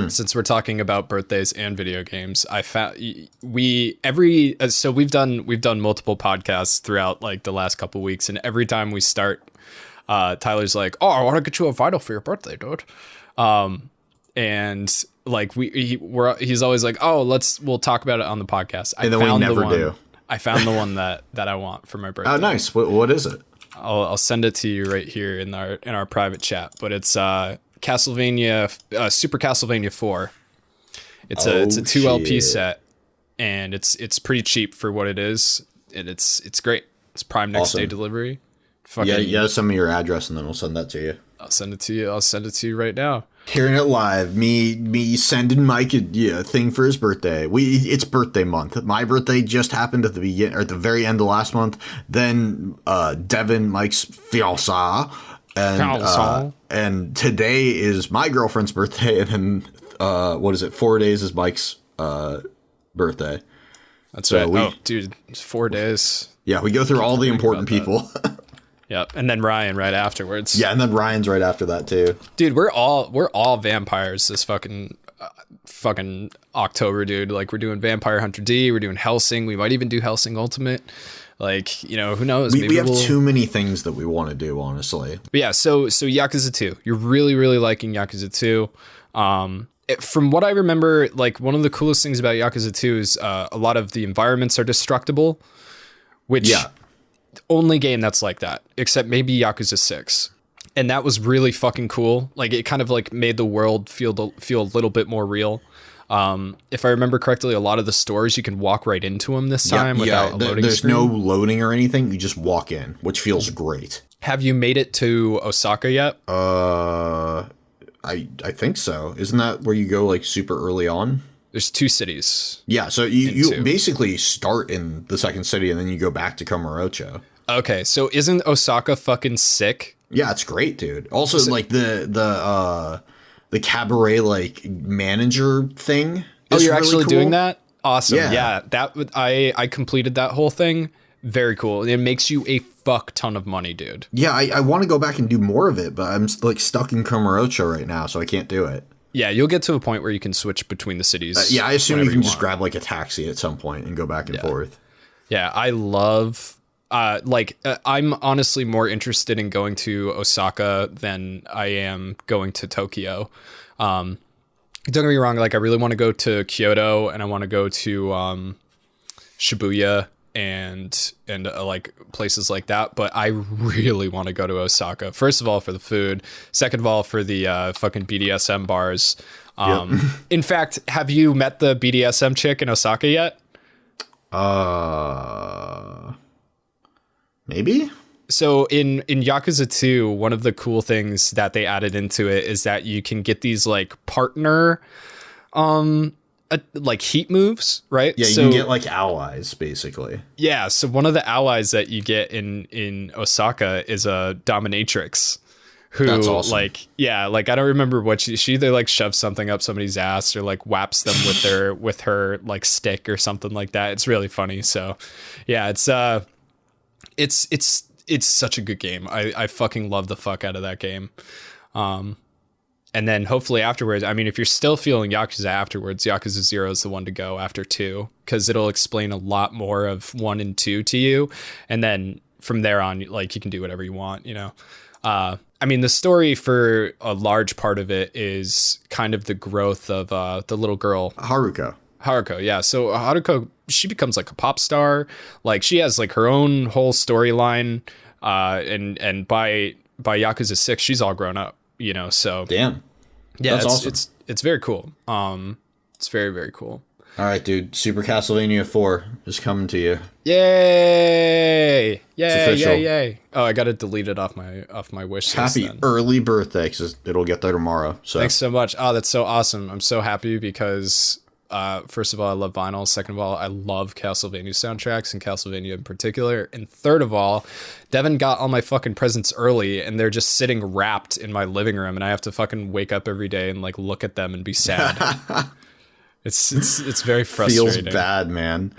since we're talking about birthdays and video games, I found so we've done multiple podcasts throughout like the last couple weeks, and every time we start, Tyler's like, "Oh, I want to get you a vinyl for your birthday, dude," and like he's always like, "Oh, we'll talk about it on the podcast." And then we never do. I found the one that I want for my birthday. Oh, nice. What is it? I'll send it to you right here in our private chat, but it's Castlevania, Super Castlevania 4. It's a 2 LP set, and it's pretty cheap for what it is, and it's great. It's Prime next day delivery. Yeah, send me your address and then we'll send that to you. I'll send it to you. I'll send it to you right now. Hearing it live, me sending Mike a thing for his birthday. It's birthday month. My birthday just happened at the beginning or at the very end of last month. Then Devin, Mike's fiancé, and today is my girlfriend's birthday, and then 4 days is Mike's birthday. That's right. Oh, dude, it's 4 days. Yeah, we go through all the important people. Yep, and then Ryan right afterwards. Yeah, and then Ryan's right after that too. Dude, we're all vampires this fucking October, dude. Like, we're doing Vampire Hunter D, we're doing Hellsing, we might even do Hellsing Ultimate. Like, you know, who knows? We have too many things that we want to do, honestly. But yeah, so Yakuza 2. You're really, really liking Yakuza 2. From what I remember, like, one of the coolest things about Yakuza 2 is a lot of the environments are destructible, which only game that's like that, except maybe Yakuza 6. And that was really fucking cool. Like, it kind of like made the world feel a little bit more real. If I remember correctly, a lot of the stores you can walk right into them this time without a loading there's screen. No loading or anything. You just walk in, which feels great. Have you made it to Osaka yet? I think so. Isn't that where you go like super early on? There's 2 cities. Yeah, so you basically start in the second city and then you go back to Kamurocho. Okay, so isn't Osaka fucking sick? Yeah, it's great, dude. Also, like the cabaret like manager thing. Oh, you're actually doing that? Awesome. Yeah, that I completed that whole thing. Very cool. It makes you a fuck ton of money, dude. Yeah, I want to go back and do more of it, but I'm like stuck in Kamurocho right now, so I can't do it. Yeah, you'll get to a point where you can switch between the cities. Yeah, I assume you can just grab like a taxi at some point and go back and forth. Yeah, I love. I'm honestly more interested in going to Osaka than I am going to Tokyo. Don't get me wrong. Like, I really want to go to Kyoto, and I want to go to Shibuya and like places like that. But I really want to go to Osaka. First of all, for the food. Second of all, for the fucking BDSM bars. In fact, have you met the BDSM chick in Osaka yet? Maybe. So in Yakuza 2, one of the cool things that they added into it is that you can get these like partner like heat moves, right? Yeah, you can get like allies basically. Yeah, so one of the allies that you get in Osaka is a dominatrix who That's awesome. like I don't remember what she either like shoves something up somebody's ass or like whaps them with her like stick or something like that. It's really funny. So yeah, it's such a good game. I fucking love the fuck out of that game. And then hopefully afterwards, I mean, if you're still feeling Yakuza afterwards, Yakuza 0 is the one to go after 2, because it'll explain a lot more of 1 and 2 to you. And then from there on, like, you can do whatever you want, you know? I mean, the story for a large part of it is kind of the growth of the little girl. Haruko, yeah. So Haruko, she becomes like a pop star. Like, she has like her own whole storyline. And by Yakuza 6, she's all grown up. You know, so damn, yeah, that's awesome. awesome. It's very cool. It's very, very cool. All right, dude. Super Castlevania 4 is coming to you. Yay! official. Yay! Oh, I gotta delete it off my wish list. Happy then. early birthday, because it'll get there tomorrow. So Thanks so much. Oh, that's so awesome. I'm so happy because first of all, I love vinyl. Second of all, I love Castlevania soundtracks and Castlevania in particular. And third of all, Devin got all my fucking presents early and they're just sitting wrapped in my living room and I have to fucking wake up every day and like look at them and be sad. It's very frustrating. feels bad, man.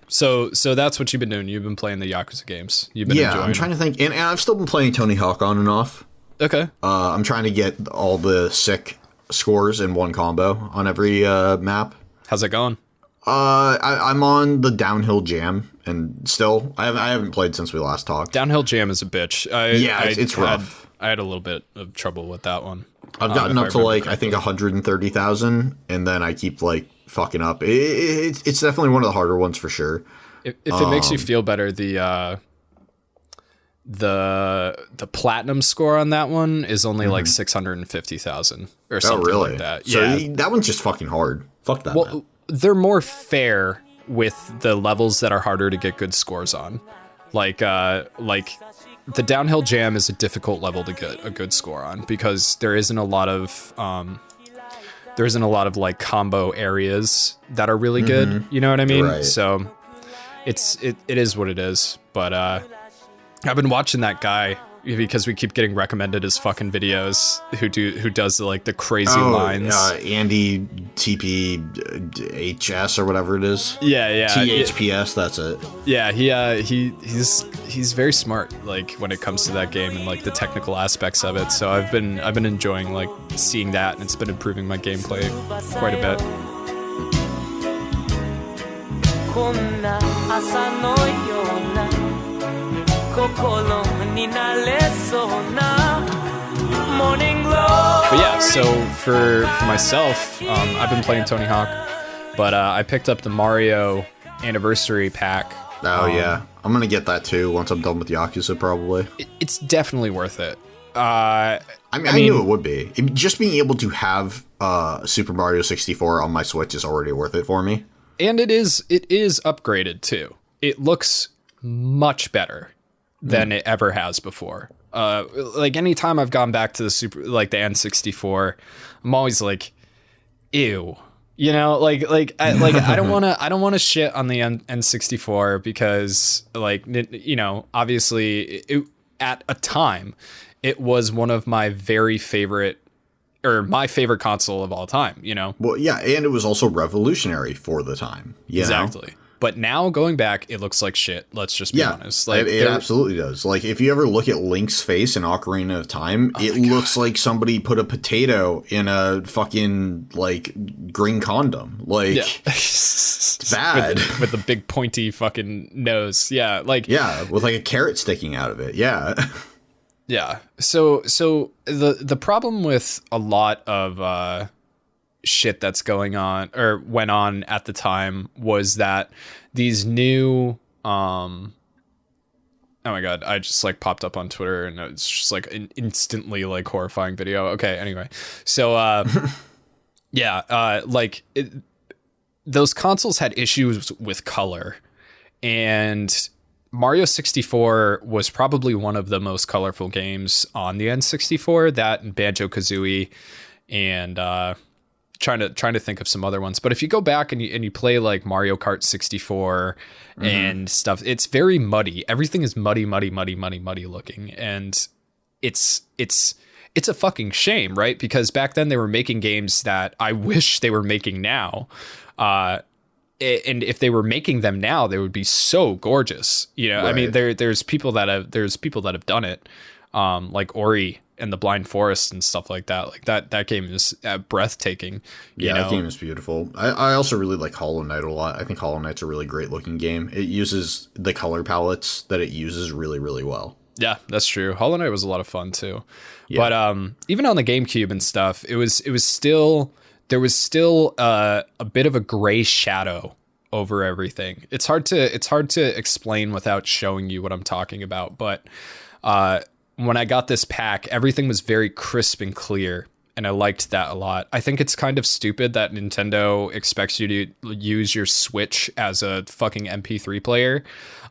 So that's what you've been doing. You've been playing the Yakuza games. You've been enjoying I'm trying to think. And I've still been playing Tony Hawk on and off. Okay. I'm trying to get all the sick scores in one combo on every map. How's it going? I'm on the downhill jam, and still I haven't played since we last talked. Downhill jam is a bitch. It's rough. I had a little bit of trouble with that one. I've gotten up to like I think 130,000, and then I keep like fucking up. It's definitely one of the harder ones for sure. If it makes you feel better, the platinum score on that one is only like 650,000 or something like that. So Yeah, that one's just fucking hard. Fuck that. Man. they're more fair with the levels that are harder to get good scores on. Like the downhill jam is a difficult level to get a good score on because there isn't a lot of like combo areas that are really good. You know what I mean? Right. So it is what it is. But I've been watching that guy because we keep getting recommended his fucking videos who does like the crazy lines. Andy TPHS or whatever it is. Yeah. THPS, that's it. Yeah, he's very smart like when it comes to that game and like the technical aspects of it. So I've been enjoying like seeing that, and it's been improving my gameplay quite a bit. こんな朝のような心になれそうな Morning glow. But yeah, so for myself, I've been playing Tony Hawk, but I picked up the Mario Anniversary Pack. Oh yeah, I'm gonna get that too once I'm done with Yakuza probably. It's definitely worth it. I knew it would be. Just being able to have Super Mario 64 on my Switch is already worth it for me. And it is upgraded too. It looks much better than it ever has before. Like anytime I've gone back to the the N64, I'm always like, ew. You know, I don't want to shit on the N64 because obviously at a time it was one of my very favorite my favorite console of all time, you know? Well, yeah, and it was also revolutionary for the time. Exactly. But now going back, it looks like shit. Let's just be honest. Like it absolutely does. Like if you ever look at Link's face in Ocarina of Time, it looks like somebody put a potato in a fucking like green condom. Like it's bad with a big pointy fucking nose. Yeah, with like a carrot sticking out of it. Yeah. Yeah. So the problem with a lot of shit that's going on or went on at the time was that these new oh my god, I just like popped up on Twitter and it's just like an instantly like horrifying video. Okay, anyway. So those consoles had issues with color, and Mario 64 was probably one of the most colorful games on the N64. That and Banjo-Kazooie and trying to think of some other ones. But if you go back and you play like Mario Kart 64 and stuff, it's very muddy. Everything is muddy looking, and it's a fucking shame, right? Because back then they were making games that I wish they were making now. And if they were making them now, they would be so gorgeous. You know, right. I mean, there's people that have done it, like Ori and the Blind Forest and stuff like that. Like that game is breathtaking. That game is beautiful. I also really like Hollow Knight a lot. I think Hollow Knight's a really great looking game. It uses the color palettes that it uses really, really well. Yeah, that's true. Hollow Knight was a lot of fun too. Yeah. But even on the GameCube and stuff, there was still a bit of a gray shadow over everything. It's hard to explain without showing you what I'm talking about, but when I got this pack, everything was very crisp and clear, and I liked that a lot. I think it's kind of stupid that Nintendo expects you to use your Switch as a fucking MP3 player,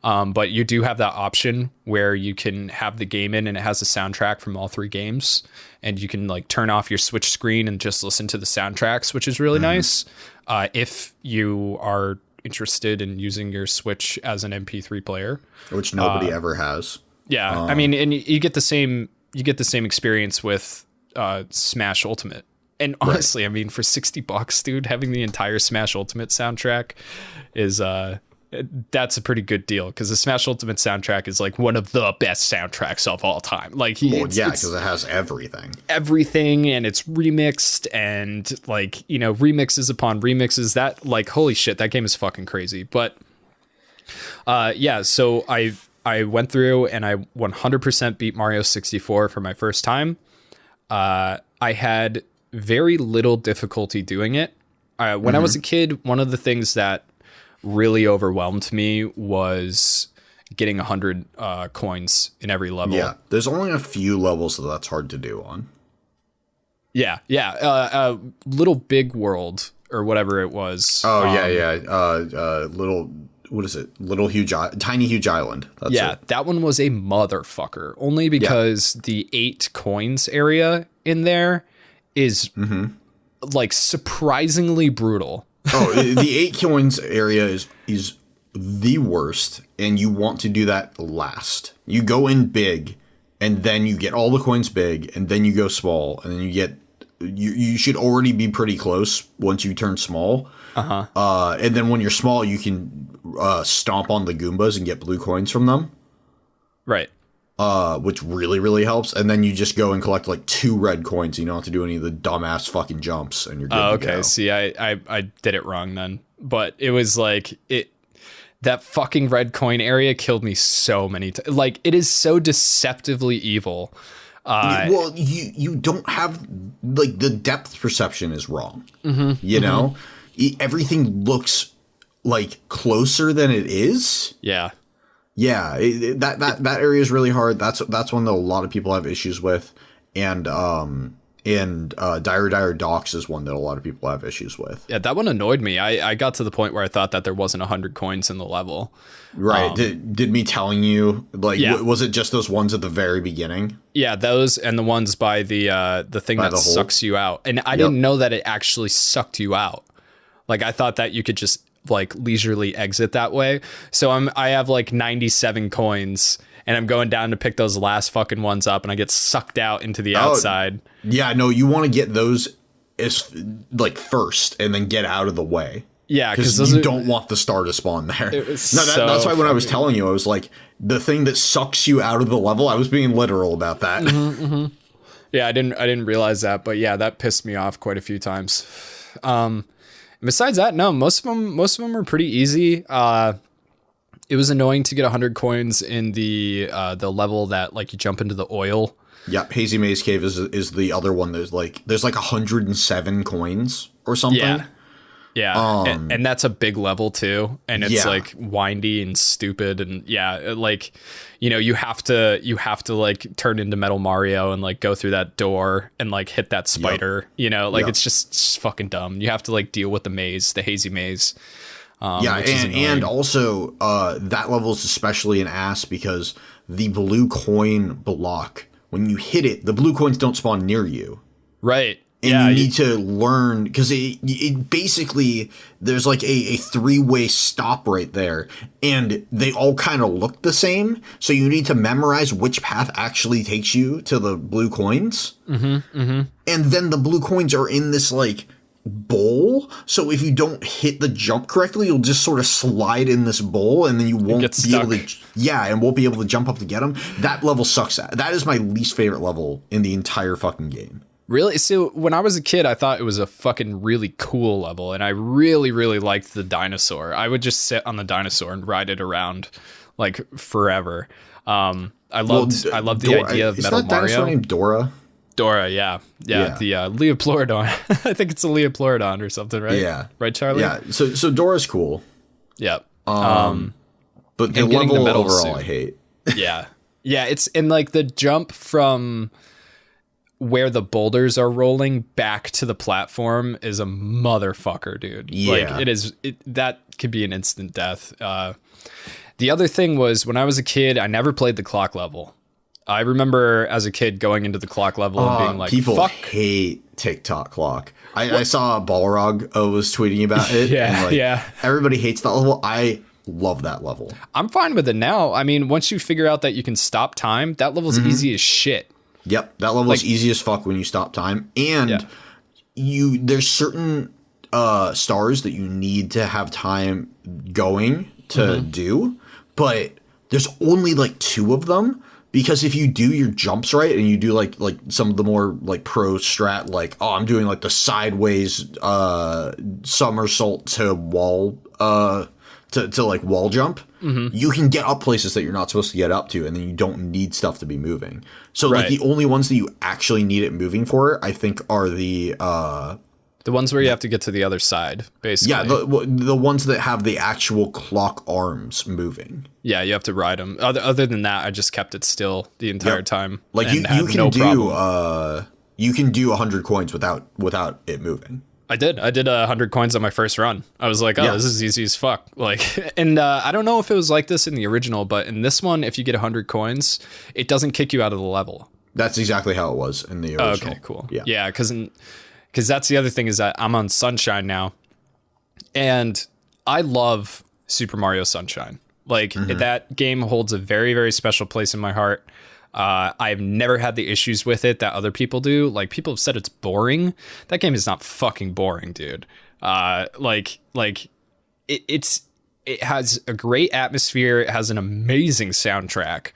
but you do have that option where you can have the game in and it has a soundtrack from all 3 games, and you can like turn off your Switch screen and just listen to the soundtracks, which is really nice if you are interested in using your Switch as an MP3 player, which nobody ever has. Yeah, I mean, and you get the same experience with Smash Ultimate. And honestly, right. I mean, for $60, dude, having the entire Smash Ultimate soundtrack is that's a pretty good deal, because the Smash Ultimate soundtrack is like one of the best soundtracks of all time. Like, because it has everything, and it's remixed, and like, you know, remixes upon remixes. That, like, holy shit, that game is fucking crazy. But so I went through and I 100% beat Mario 64 for my first time. I had very little difficulty doing it. When I was a kid, one of the things that really overwhelmed me was getting 100 coins in every level. Yeah, there's only a few levels that's hard to do on. Yeah. Little Big World or whatever it was. Oh, little... What is it? Tiny Huge Island. That's it. That one was a motherfucker. Only because the 8 coins area in there is like surprisingly brutal. The 8 coins area is the worst, and you want to do that last. You go in big, and then you get all the coins big, and then you go small, and then you get you should already be pretty close once you turn small. And then when you're small, you can stomp on the Goombas and get blue coins from them. Right. Which really, really helps. And then you just go and collect like 2 red coins. You don't have to do any of the dumbass fucking jumps, and you're good to go. See, I did it wrong then. But it was like that fucking red coin area killed me so many times. Like, it is so deceptively evil. Well, you don't have, like, the depth perception is wrong. You know? Everything looks like closer than it is. Yeah. That area is really hard. That's one that a lot of people have issues with, and Dire Docks is one that a lot of people have issues with. Yeah, that one annoyed me. I got to the point where I thought that there wasn't 100 coins in the level. Right. Did me telling you, like, was it just those ones at the very beginning? Yeah, those and the ones by the thing that sucks you out. And I didn't know that it actually sucked you out. Like, I thought that you could just like leisurely exit that way. So I have like 97 coins, and I'm going down to pick those last fucking ones up, and I get sucked out into the outside. Yeah, no, you want to get those as like first, and then get out of the way. Yeah, because you don't want the star to spawn there. That's why when I was telling you, I was like, the thing that sucks you out of the level, I was being literal about that. Yeah, I didn't realize that, but yeah, that pissed me off quite a few times. Besides that, no, most of them are pretty easy. It was annoying to get 100 coins in the level that, like, you jump into the oil. Yep, Hazy Maze Cave is the other one. There's like 107 coins or something. Yeah, and that's a big level too, and it's like windy and stupid, and like, you know, you have to like turn into Metal Mario and like go through that door and like hit that spider. You know, like it's just fucking dumb. You have to like deal with the maze, the Hazy Maze. And also that level is especially an ass because the blue coin block, when you hit it, the blue coins don't spawn near you. Right. And you need to learn, because it basically, there's like a 3-way stop right there, and they all kind of look the same. So you need to memorize which path actually takes you to the blue coins. And then the blue coins are in this like bowl. So if you don't hit the jump correctly, you'll just sort of slide in this bowl, and then you won't be able to. Yeah, and won't be able to jump up to get them. That level sucks. That is my least favorite level in the entire fucking game. Really? So when I was a kid, I thought it was a fucking really cool level, and I really, really liked the dinosaur. I would just sit on the dinosaur and ride it around like forever. I loved the idea of Metal Mario. Is that dinosaur named Dora? Dora, yeah. The Leopleurodon. I think it's a Leopleurodon or something, right? Yeah. Right, Charlie? Yeah. So Dora's cool. Yeah. But the level overall, I hate. Yeah. Yeah. It's in like the jump from where the boulders are rolling back to the platform is a motherfucker, dude. Yeah. Like that could be an instant death. The other thing was, when I was a kid, I never played the clock level. I remember as a kid going into the clock level and being like, people fuck. hate TikTok clock. I saw Balrog was tweeting about it. Yeah. Everybody hates that level. I love that level. I'm fine with it now. I mean, once you figure out that you can stop time, that level's easy as shit. Yep, that level is easy as fuck when you stop time. And there's certain stars that you need to have time going to do, but there's only like 2 of them, because if you do your jumps right and you do like some of the more like pro strat, like, oh, I'm doing like the sideways somersault to wall to like wall jump, you can get up places that you're not supposed to get up to, and then you don't need stuff to be moving. So like the only ones that you actually need it moving for, I think, are the ones where you have to get to the other side, basically. Yeah, the ones that have the actual clock arms moving. Yeah, you have to ride them. Other than that, I just kept it still the entire time. Like you can do 100 coins without it moving. I did 100 coins on my first run. I was like, this is easy as fuck. Like, and I don't know if it was like this in the original, but in this one, if you get 100 coins, it doesn't kick you out of the level. That's exactly how it was in the original. Okay, cool. Yeah, because that's the other thing, is that I'm on Sunshine now, and I love Super Mario Sunshine. Like, that game holds a very, very special place in my heart. I've never had the issues with it that other people do. Like, people have said it's boring. That game is not fucking boring, dude. It has a great atmosphere. It has an amazing soundtrack.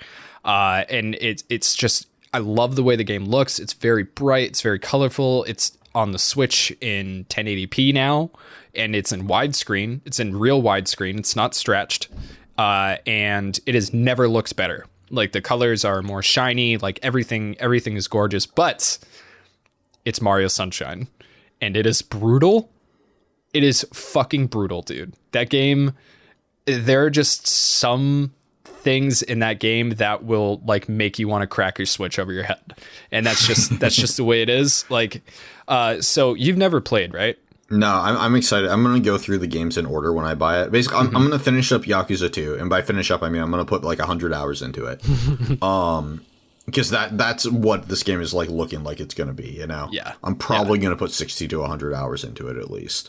And it's just, I love the way the game looks. It's very bright. It's very colorful. It's on the Switch in 1080p now, and it's in widescreen. It's in real widescreen. It's not stretched. And it has never looked better. Like, the colors are more shiny, like everything is gorgeous, but it's Mario Sunshine, and it is brutal. It is fucking brutal, dude. That game, there are just some things in that game that will like make you want to crack your Switch over your head. And that's just the way it is. Like, so you've never played, right? No, I'm excited. I'm going to go through the games in order when I buy it. Basically, I'm going to finish up Yakuza 2. And by finish up, I mean I'm going to put like 100 hours into it. Because that's what this game is like looking like it's going to be, you know? Yeah. I'm probably going to put 60 to 100 hours into it at least.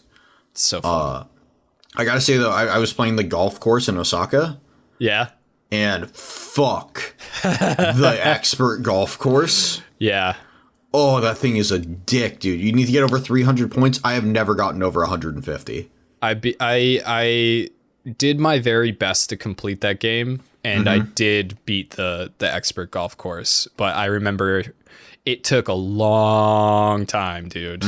It's so fun. I got to say, though, I was playing the golf course in Osaka. Yeah. And fuck the expert golf course. Yeah. Oh, that thing is a dick, dude. You need to get over 300 points. I have never gotten over 150. I did my very best to complete that game, and I did beat the expert golf course. But I remember it took a long time, dude.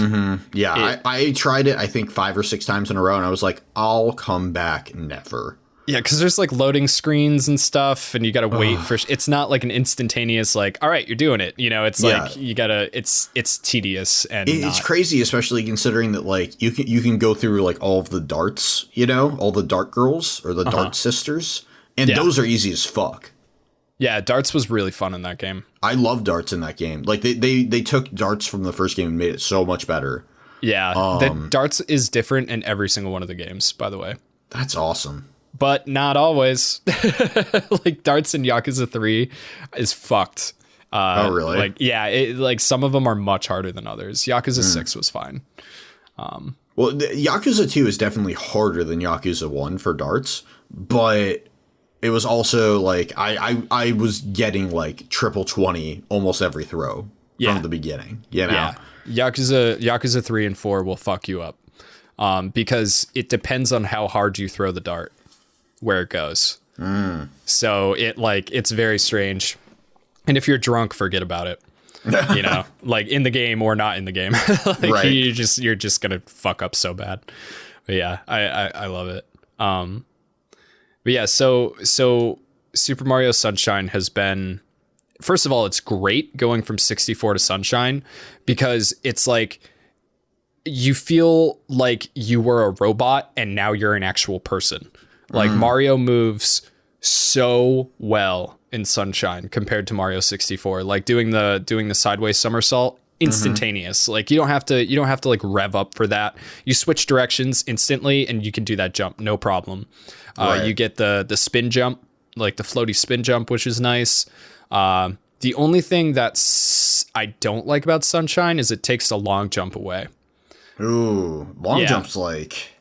Yeah, I tried it, I think 5 or 6 times in a row, and I was like, I'll come back never. Yeah, because there's like loading screens and stuff, and you got to wait for. It's not like an instantaneous like, all right, you're doing it. You know, it's like you gotta. It's tedious and it's crazy, especially considering that like you can go through like all of the darts, you know, all the dart girls or the dart sisters, and those are easy as fuck. Yeah, darts was really fun in that game. I love darts in that game. Like they took darts from the first game and made it so much better. Yeah, the darts is different in every single one of the games, by the way. That's awesome. But not always. Like, darts in Yakuza 3 is fucked. Oh, really? Like, yeah, like some of them are much harder than others. Yakuza 6 was fine. Well, Yakuza 2 is definitely harder than Yakuza 1 for darts, but it was also like I was getting like triple 20 almost every throw from the beginning. You know? Yeah, Yakuza 3 and 4 will fuck you up because it depends on how hard you throw the dart, where it goes. So it's very strange. And if you're drunk, forget about it. You know, like in the game or not in the game, like right. you're just gonna fuck up so bad. But yeah, I love it. But yeah, so Super Mario Sunshine has been, first of all, it's great going from 64 to Sunshine because it's like you feel like you were a robot and now you're an actual person. Like Mario moves so well in Sunshine compared to Mario 64. Like doing the sideways somersault, instantaneous. Like you don't have to like rev up for that. You switch directions instantly and you can do that jump, no problem. Right. You get the spin jump, like the floaty spin jump, which is nice. The only thing I don't like about Sunshine is it takes a long jump away. Ooh, long jumps like...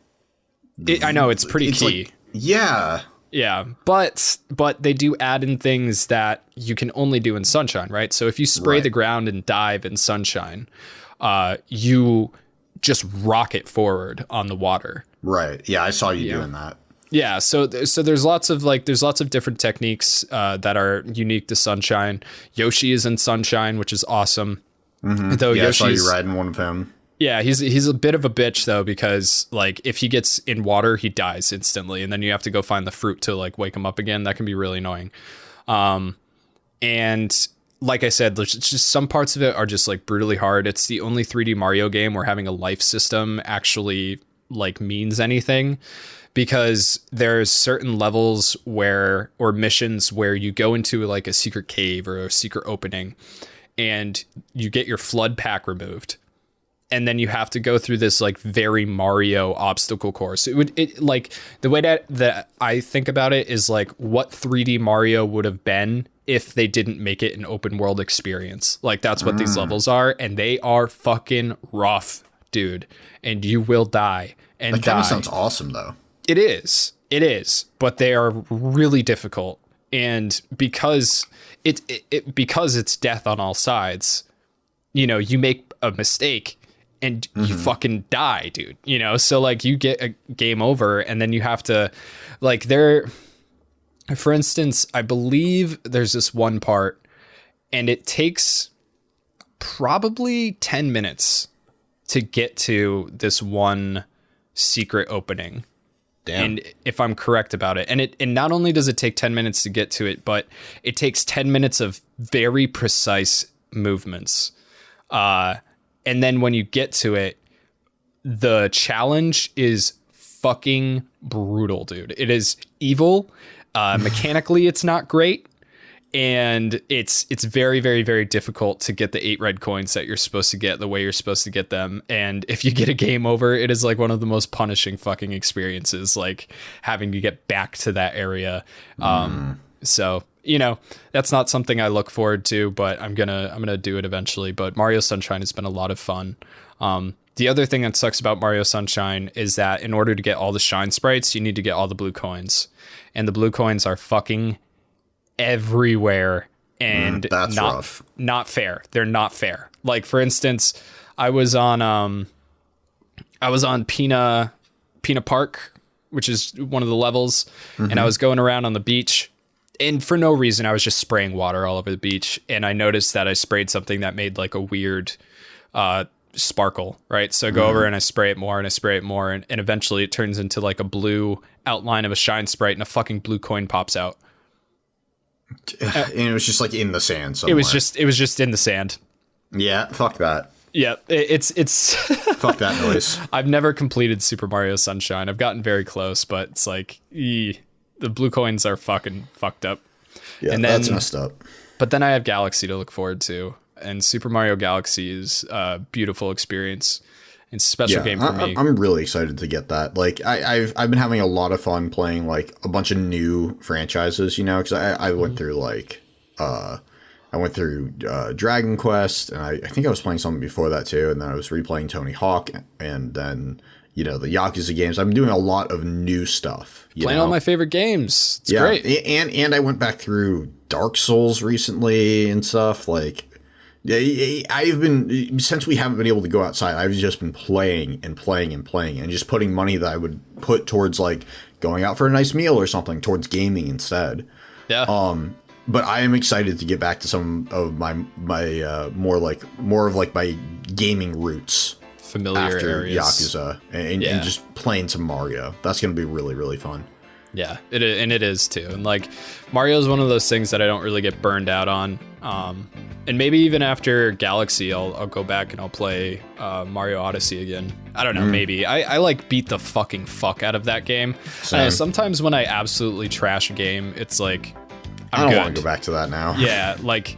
I know, it's pretty key. Like, yeah. Yeah, but they do add in things that you can only do in Sunshine, right? So if you spray the ground and dive in Sunshine, you just rocket forward on the water. Right. Yeah, I saw you doing that. Yeah, so there's lots of different techniques that are unique to Sunshine. Yoshi is in Sunshine, which is awesome. Though Yeah, Yoshi's, I saw you riding one of him. Yeah, he's a bit of a bitch though, because like if he gets in water, he dies instantly, and then you have to go find the fruit to like wake him up again. That can be really annoying. And like I said, there's just some parts of it are just like brutally hard. It's the only 3D Mario game where having a life system actually like means anything, because there's certain levels or missions where you go into like a secret cave or a secret opening and you get your flood pack removed. And then you have to go through this like very Mario obstacle course. It like the way that I think about it is like what 3D Mario would have been if they didn't make it an open world experience. Like that's what these levels are, and they are fucking rough, dude. And you will die and that kind of sounds awesome though. It is, but they are really difficult, and because because it's death on all sides, you know, you make a mistake and you fucking die, dude, you know? So like you get a game over and then you have to like for instance, I believe there's this one part and it takes probably 10 minutes to get to this one secret opening. Damn. And if I'm correct about it, and not only does it take 10 minutes to get to it, but it takes 10 minutes of very precise movements. And then when you get to it, the challenge is fucking brutal, dude. It is evil. Mechanically, it's not great. And it's very, very, very difficult to get the 8 red coins that you're supposed to get the way you're supposed to get them. And if you get a game over, it is like one of the most punishing fucking experiences, like having to get back to that area. So, you know, that's not something I look forward to, but I'm gonna do it eventually. But Mario Sunshine has been a lot of fun. The other thing that sucks about Mario Sunshine is that in order to get all the shine sprites, you need to get all the blue coins, and the blue coins are fucking everywhere, and that's rough. Not fair. They're not fair. Like for instance, I was on Pina Park, which is one of the levels, and I was going around on the beach. And for no reason, I was just spraying water all over the beach. And I noticed that I sprayed something that made like a weird sparkle, right? So I go over and I spray it more and I spray it more. And eventually it turns into like a blue outline of a shine sprite and a fucking blue coin pops out. And it was just like in the sand somewhere. It was just in the sand. Yeah, fuck that. Yeah, it's fuck that noise. I've never completed Super Mario Sunshine. I've gotten very close, but it's like, the blue coins are fucking fucked up. Yeah, and then, that's messed up. But then I have Galaxy to look forward to, and Super Mario Galaxy is a beautiful experience. It's a special game for me. I'm really excited to get that. Like I've been having a lot of fun playing like a bunch of new franchises, you know, because I went through like I went through Dragon Quest, and I think I was playing something before that too, and then I was replaying Tony Hawk, and then the Yakuza games. I'm doing a lot of new stuff. Playing all my favorite games. It's great. And I went back through Dark Souls recently and stuff. Like, I've been, since we haven't been able to go outside, I've just been playing and just putting money that I would put towards like going out for a nice meal or something towards gaming instead. Yeah. But I am excited to get back to some of my more of my gaming roots. Familiar after areas. Yakuza and just playing some Mario. That's going to be really, really fun. Yeah, it is too. And like Mario is one of those things that I don't really get burned out on. And maybe even after Galaxy, I'll go back and I'll play Mario Odyssey again. I don't know, maybe. I like beat the fuck out of that game. Sometimes when I absolutely trash a game, it's like I don't want to go back to that now. Yeah, like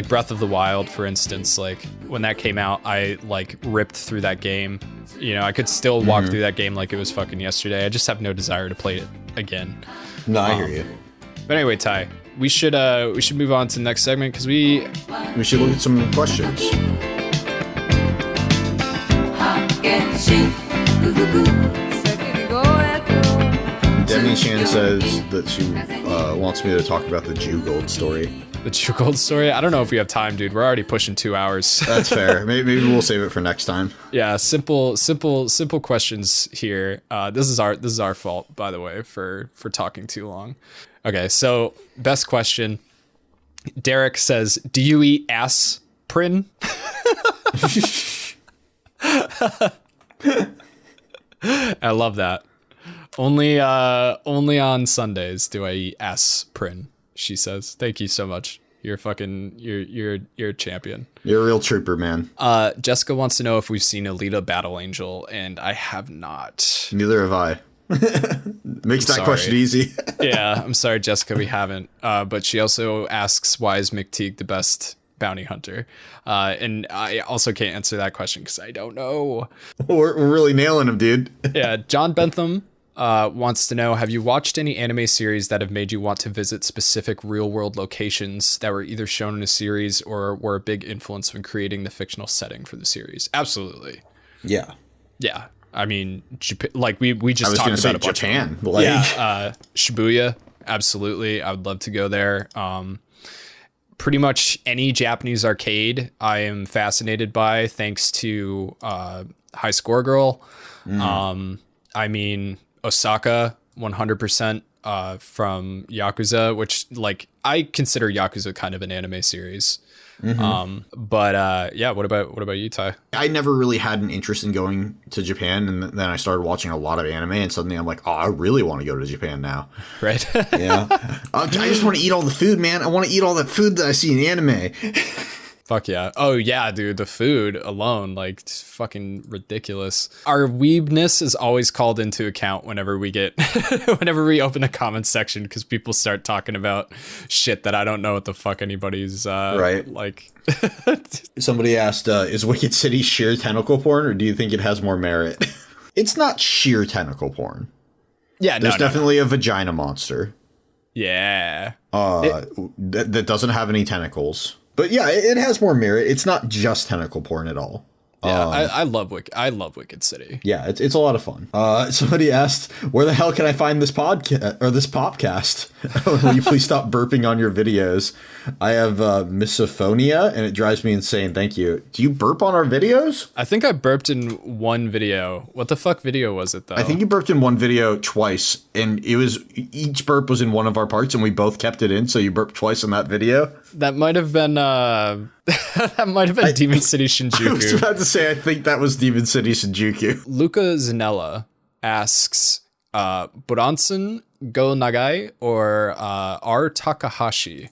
Breath of the Wild, for instance. Like when that came out, I like ripped through that game. I could still walk through that game like it was fucking yesterday. I just have no desire to play it again. No, I hear you. But anyway, Ty, we should move on to the next segment because we should look at some questions. Demi Chan says that she wants me to talk about the Jew Gold story. The Jew Gold story? I don't know if we have time, dude. We're already pushing 2 hours. That's fair. Maybe we'll save it for next time. Yeah, simple questions here. This is our fault, by the way, for talking too long. Okay, so best question. Derek says, "Do you eat aspirin?" I love that. Only on Sundays do I eat aspirin. She says, "Thank you so much. You're a champion. You're a real trooper, man." Jessica wants to know if we've seen Alita Battle Angel, and I have not. Neither have I. Makes that question easy. Yeah, I'm sorry, Jessica, we haven't. But she also asks, why is McTeague the best bounty hunter? And I also can't answer that question because I don't know. We're really nailing him, dude. Yeah, John Bentham wants to know, have you watched any anime series that have made you want to visit specific real-world locations that were either shown in a series or were a big influence when creating the fictional setting for the series? Absolutely. Yeah. Yeah. I mean, like we just talked about a bunch Japan. Of yeah, Shibuya. Absolutely. I would love to go there. Pretty much any Japanese arcade I am fascinated by, thanks to High Score Girl. I mean, Osaka, 100% from Yakuza, which like I consider Yakuza kind of an anime series. But yeah, what about you, Ty? I never really had an interest in going to Japan, and then I started watching a lot of anime, and suddenly I'm like, oh, I really want to go to Japan now. Right? Yeah. I just want to eat all the food, man. I want to eat all that food that I see in anime. Fuck yeah. Oh yeah, dude, the food alone, like, it's fucking ridiculous. Our weebness is always called into account whenever we open the comments section, because people start talking about shit that I don't know what the fuck anybody's right. Like. Somebody asked, is Wicked City sheer tentacle porn, or do you think it has more merit? It's not sheer tentacle porn. Yeah, there's definitely a vagina monster. Yeah. That doesn't have any tentacles. But yeah, it has more merit. It's not just tentacle porn at all. Yeah, I love Wicked City. Yeah, it's a lot of fun. Somebody asked, where the hell can I find this podcast or this PopCast? Will you please stop burping on your videos? I have misophonia and it drives me insane. Thank you. Do you burp on our videos? I think I burped in one video. What the fuck video was it though? I think you burped in one video twice, and each burp was in one of our parts, and we both kept it in. So you burped twice in that video. That might have been Demon City Shinjuku. I was about to say, I think that was Demon City Shinjuku. Luca Zanella asks, Buranson Go Nagai or R Takahashi?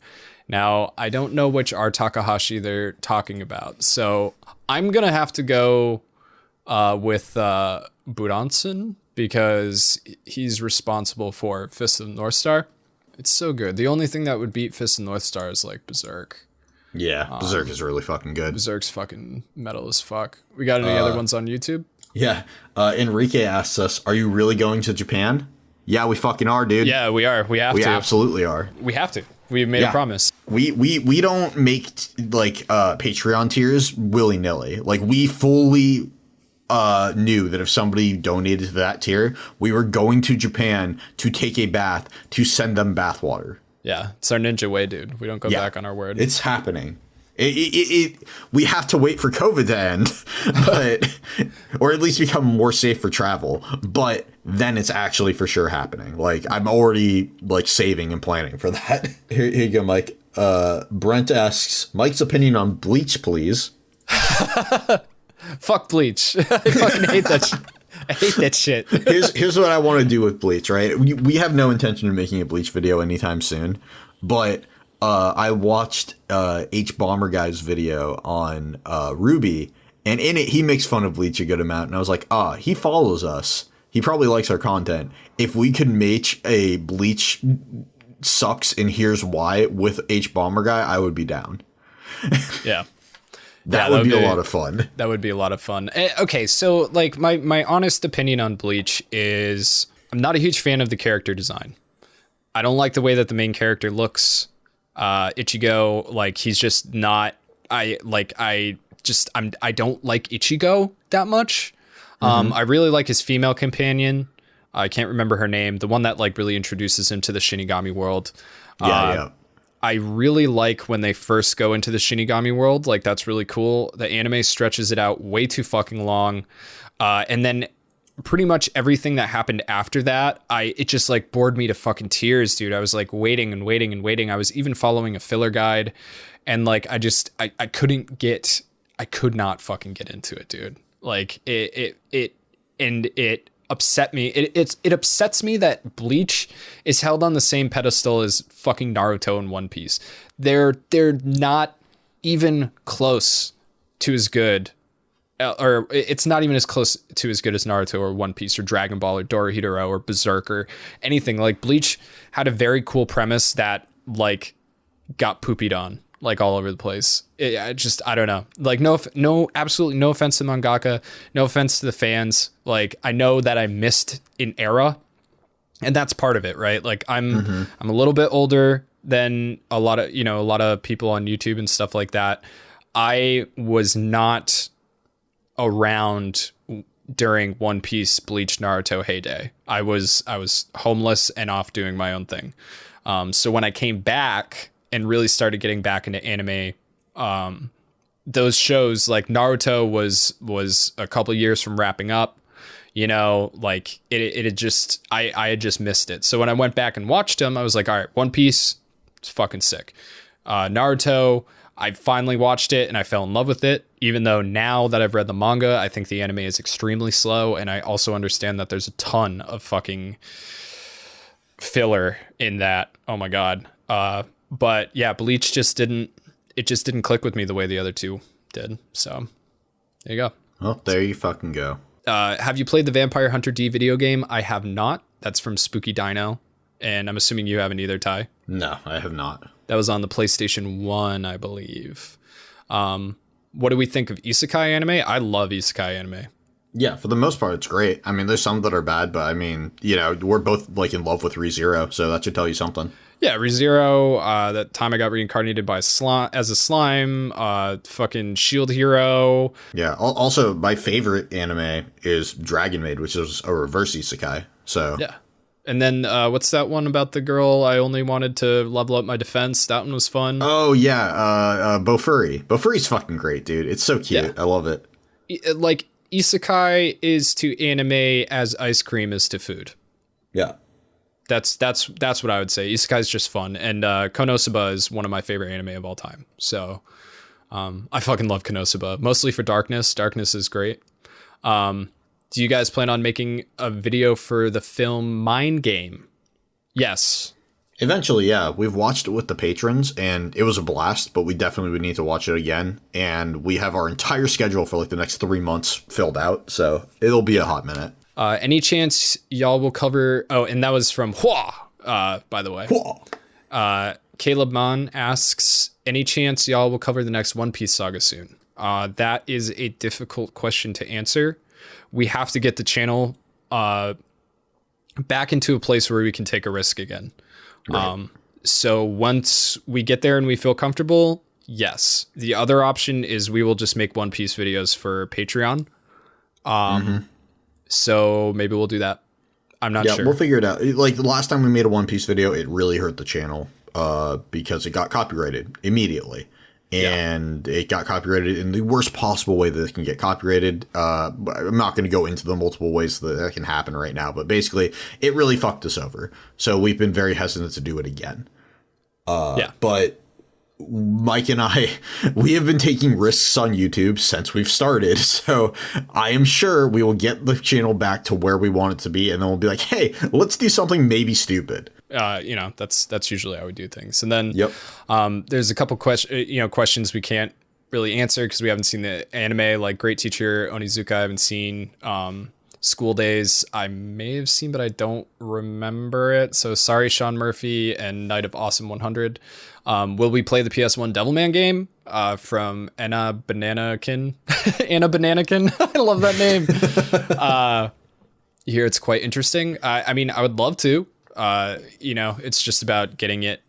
Now, I don't know which R Takahashi they're talking about, so I'm gonna have to go with Buranson, because he's responsible for Fist of the North Star. It's so good. The only thing that would beat Fist of the North Star is like Berserk. Yeah, Berserk is really fucking good. Berserk's fucking metal as fuck. We got any other ones on YouTube? Yeah. Enrique asks us, are you really going to Japan? Yeah, we fucking are, dude. Yeah, we are. We have to. We absolutely are. We have to. We made a promise. We don't make Patreon tiers willy-nilly. Like, we fully knew that if somebody donated to that tier, we were going to Japan to take a bath to send them bathwater. Yeah, it's our ninja way, dude. We don't go back on our word. It's happening. We have to wait for COVID to end, but or at least become more safe for travel. But then it's actually for sure happening. Like, I'm already like saving and planning for that. Here you go, Mike. Brent asks, Mike's opinion on Bleach, please. Fuck Bleach. I fucking hate that. I hate that shit. Here's what I want to do with Bleach. Right, we have no intention of making a Bleach video anytime soon, but. I watched H Bomber Guy's video on Ruby, and in it he makes fun of Bleach a good amount, and I was like, he follows us. He probably likes our content. If we could make a Bleach sucks and here's why with H Bomber Guy, I would be down. Yeah. That would be a lot of fun. That would be a lot of fun. Okay, so like my honest opinion on Bleach is I'm not a huge fan of the character design. I don't like the way that the main character looks. Ichigo, like, he's just not, I don't like Ichigo that much. I really like his female companion. I can't remember her name. The one that like really introduces him to the Shinigami world. Yeah. I really like when they first go into the Shinigami world. Like, that's really cool. The anime stretches it out way too fucking long. And then pretty much everything that happened after that, it just like bored me to fucking tears, dude. I was like waiting and waiting and waiting. I was even following a filler guide, and like I could not fucking get into it, dude. Like it upset me. It upsets me that Bleach is held on the same pedestal as fucking Naruto and One Piece. They're not even close to as good. Or it's not even as close to as good as Naruto or One Piece or Dragon Ball or Dorohedoro or Berserk or anything. Like, Bleach had a very cool premise that like got poopied on like all over the place. I don't know. Like, absolutely no offense to mangaka, no offense to the fans. Like, I know that I missed an era, and that's part of it, right? Like, I'm a little bit older than a lot of people on YouTube and stuff like that. I was not around during One Piece, Bleach, Naruto heyday. I was homeless and off doing my own thing. So when I came back and really started getting back into anime, those shows like Naruto was a couple years from wrapping up. Like it had just I had just missed it. So when I went back and watched them, I was like, all right, One Piece, it's fucking sick. Naruto, I finally watched it and I fell in love with it, even though now that I've read the manga, I think the anime is extremely slow. And I also understand that there's a ton of fucking filler in that. Oh my God. But yeah, Bleach just didn't click with me the way the other two did. So there you go. Well, there you fucking go. Have you played the Vampire Hunter D video game? I have not. That's from Spooky Dino. And I'm assuming you haven't either, Ty. No, I have not. That was on the PlayStation 1, I believe. What do we think of isekai anime? I love isekai anime. Yeah, for the most part, it's great. I mean, there's some that are bad, but I mean, we're both like in love with ReZero, so that should tell you something. Yeah, ReZero, that time I got reincarnated by as a slime, fucking Shield Hero. Yeah, also my favorite anime is Dragon Maid, which is a reverse isekai. So yeah. And then what's that one about the girl I only wanted to level up my defense? That one was fun. Oh, yeah. Bofuri. Bofuri's fucking great, dude. It's so cute. Yeah. I love it. Like, isekai is to anime as ice cream is to food. Yeah. That's what I would say. Isekai is just fun. And Konosuba is one of my favorite anime of all time. So I fucking love Konosuba. Mostly for Darkness. Darkness is great. Do you guys plan on making a video for the film Mind Game? Yes. Eventually, yeah. We've watched it with the patrons, and it was a blast, but we definitely would need to watch it again. And we have our entire schedule for like the next 3 months filled out, so it'll be a hot minute. Any chance y'all will cover... Oh, and that was from Hua, by the way. Hua. Caleb Mon asks, any chance y'all will cover the next One Piece saga soon? That is a difficult question to answer. We have to get the channel back into a place where we can take a risk again. Right. So once we get there and we feel comfortable, yes. The other option is we will just make One Piece videos for Patreon. So maybe we'll do that. I'm not sure. We'll figure it out. Like the last time we made a One Piece video, it really hurt the channel because it got copyrighted immediately. And it got copyrighted in the worst possible way that it can get copyrighted. I'm not going to go into the multiple ways that can happen right now, but basically it really fucked us over. So we've been very hesitant to do it again. But Mike and I, we have been taking risks on YouTube since we've started. So I am sure we will get the channel back to where we want it to be. And then we'll be like, hey, let's do something maybe stupid. That's usually how we do things. And then there's a couple questions we can't really answer because we haven't seen the anime. Like Great Teacher Onizuka, I haven't seen. School Days, I may have seen, but I don't remember it. So sorry, Sean Murphy and Night of Awesome 100. Will we play the PS1 Devilman game from Anna Bananakin? Anna Bananakin. I love that name. Here it's quite interesting. I mean, I would love to. It's just about getting it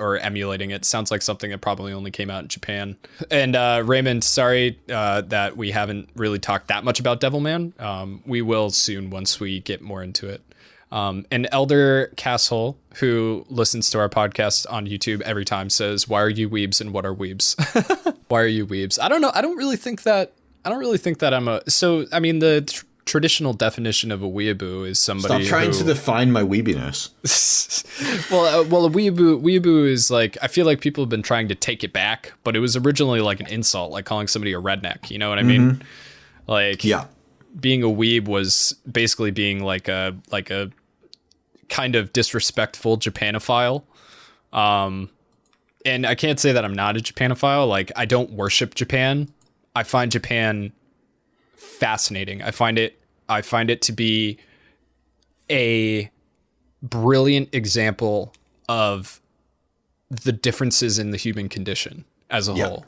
or emulating it. Sounds like something that probably only came out in Japan. And Raymond, sorry that we haven't really talked that much about Devilman. We will soon once we get more into it. And Elder Castle, who listens to our podcast on YouTube every time, says, "Why are you weebs and what are weebs?" Why are you weebs? I don't know. I don't really think that I'm a. So I mean the traditional definition of a weeaboo is somebody. Stop trying to define my weebiness. well, a weeaboo is like, I feel like people have been trying to take it back, but it was originally like an insult, like calling somebody a redneck. You know what I mean? Like, being a weeb was basically being like a kind of disrespectful Japanophile. And I can't say that I'm not a Japanophile. Like, I don't worship Japan. I find Japan fascinating. I find it to be a brilliant example of the differences in the human condition as a whole.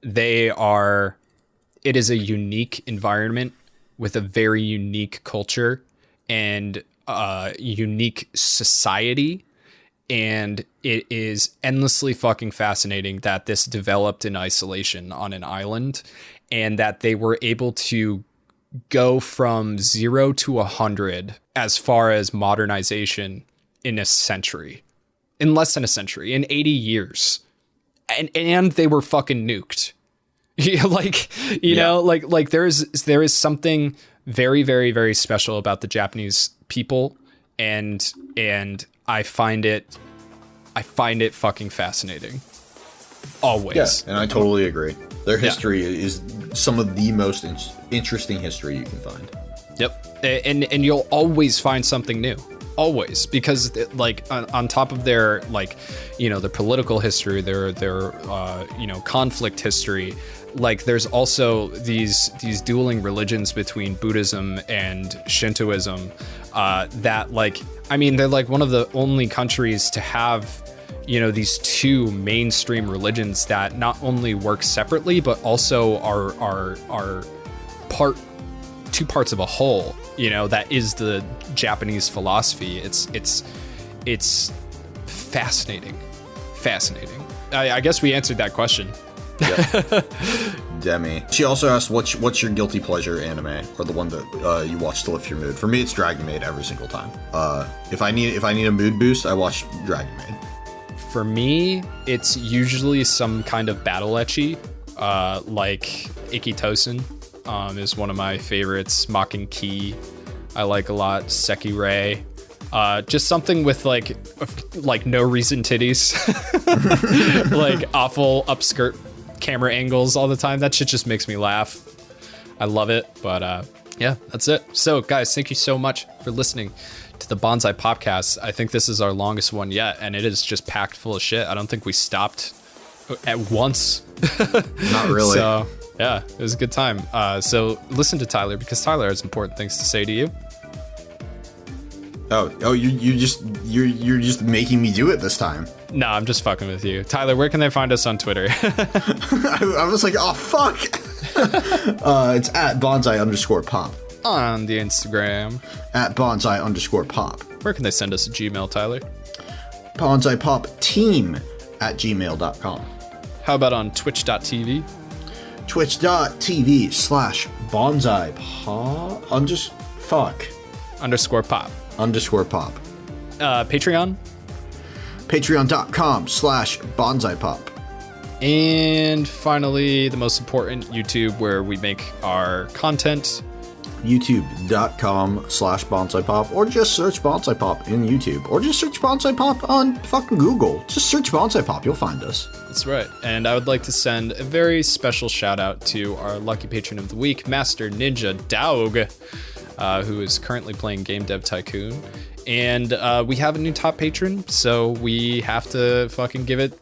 It is a unique environment with a very unique culture and unique society. And it is endlessly fucking fascinating that this developed in isolation on an island, and that they were able to go from 0 to 100 as far as modernization in less than a century, in 80 years. And they were fucking nuked. Like there is something very, very, very special about the Japanese people. And I find it fucking fascinating. Always. Yeah, and I totally agree. Their history is some of the most interesting history you can find. Yep. And you'll always find something new. Always. Because like on top of their their political history, their conflict history, like there's also these dueling religions between Buddhism and Shintoism that they're like one of the only countries to have these two mainstream religions that not only work separately but also are two parts of a whole. That is the Japanese philosophy. It's fascinating. I guess we answered that question. Yep. Demi. She also asked, what's your guilty pleasure anime, or the one that you watch to lift your mood? For me, it's Dragon Maid every single time. If I need a mood boost, I watch Dragon Maid. For me, it's usually some kind of battle ecchi, like Ikitosen is one of my favorites. Mocking Key, I like a lot. Sekirei, just something with like no reason titties, like awful upskirt camera angles all the time. That shit just makes me laugh. I love it. But yeah, that's it. So guys, thank you so much for listening to the Bonsai PopCast. I think this is our longest one yet, and it is just packed full of shit. I don't think we stopped at once. Not really. So yeah, it was a good time. So listen to Tyler, because Tyler has important things to say to you. Oh, you're just making me do it this time. No, I'm just fucking with you. Tyler, where can they find us on Twitter? I was like, oh fuck. It's at Bonsai_pop. On the Instagram. At Bonsai_pop. Where can they send us a Gmail, Tyler? bonsaipopteam@gmail.com. How about on twitch.tv? Twitch.tv/bonsaipop _pop. Patreon? Patreon.com/bonsaipop. And finally, the most important, YouTube, where we make our content. YouTube.com/bonsaipop, or just search Bonsaipop in YouTube, or just search Bonsaipop on fucking Google. Just search Bonsaipop, you'll find us. That's right. And I would like to send a very special shout out to our lucky patron of the week, Master Ninja Daug, who is currently playing Game Dev Tycoon. And we have a new top patron, so we have to fucking give it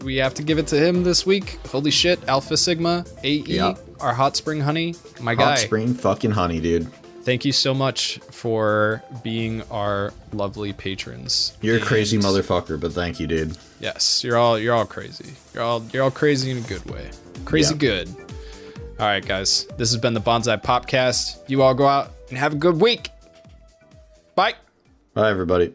to him this week. Holy shit, Alpha Sigma AE, Yeah. Our Hot Spring Honey, my guy. Hot Spring fucking honey, dude. Thank you so much for being our lovely patrons. You're a crazy motherfucker, but thank you, dude. Yes, you're all crazy. You're all crazy in a good way. Crazy good. All right, guys. This has been the Bonsai PopCast. You all go out and have a good week. Bye. Bye, everybody.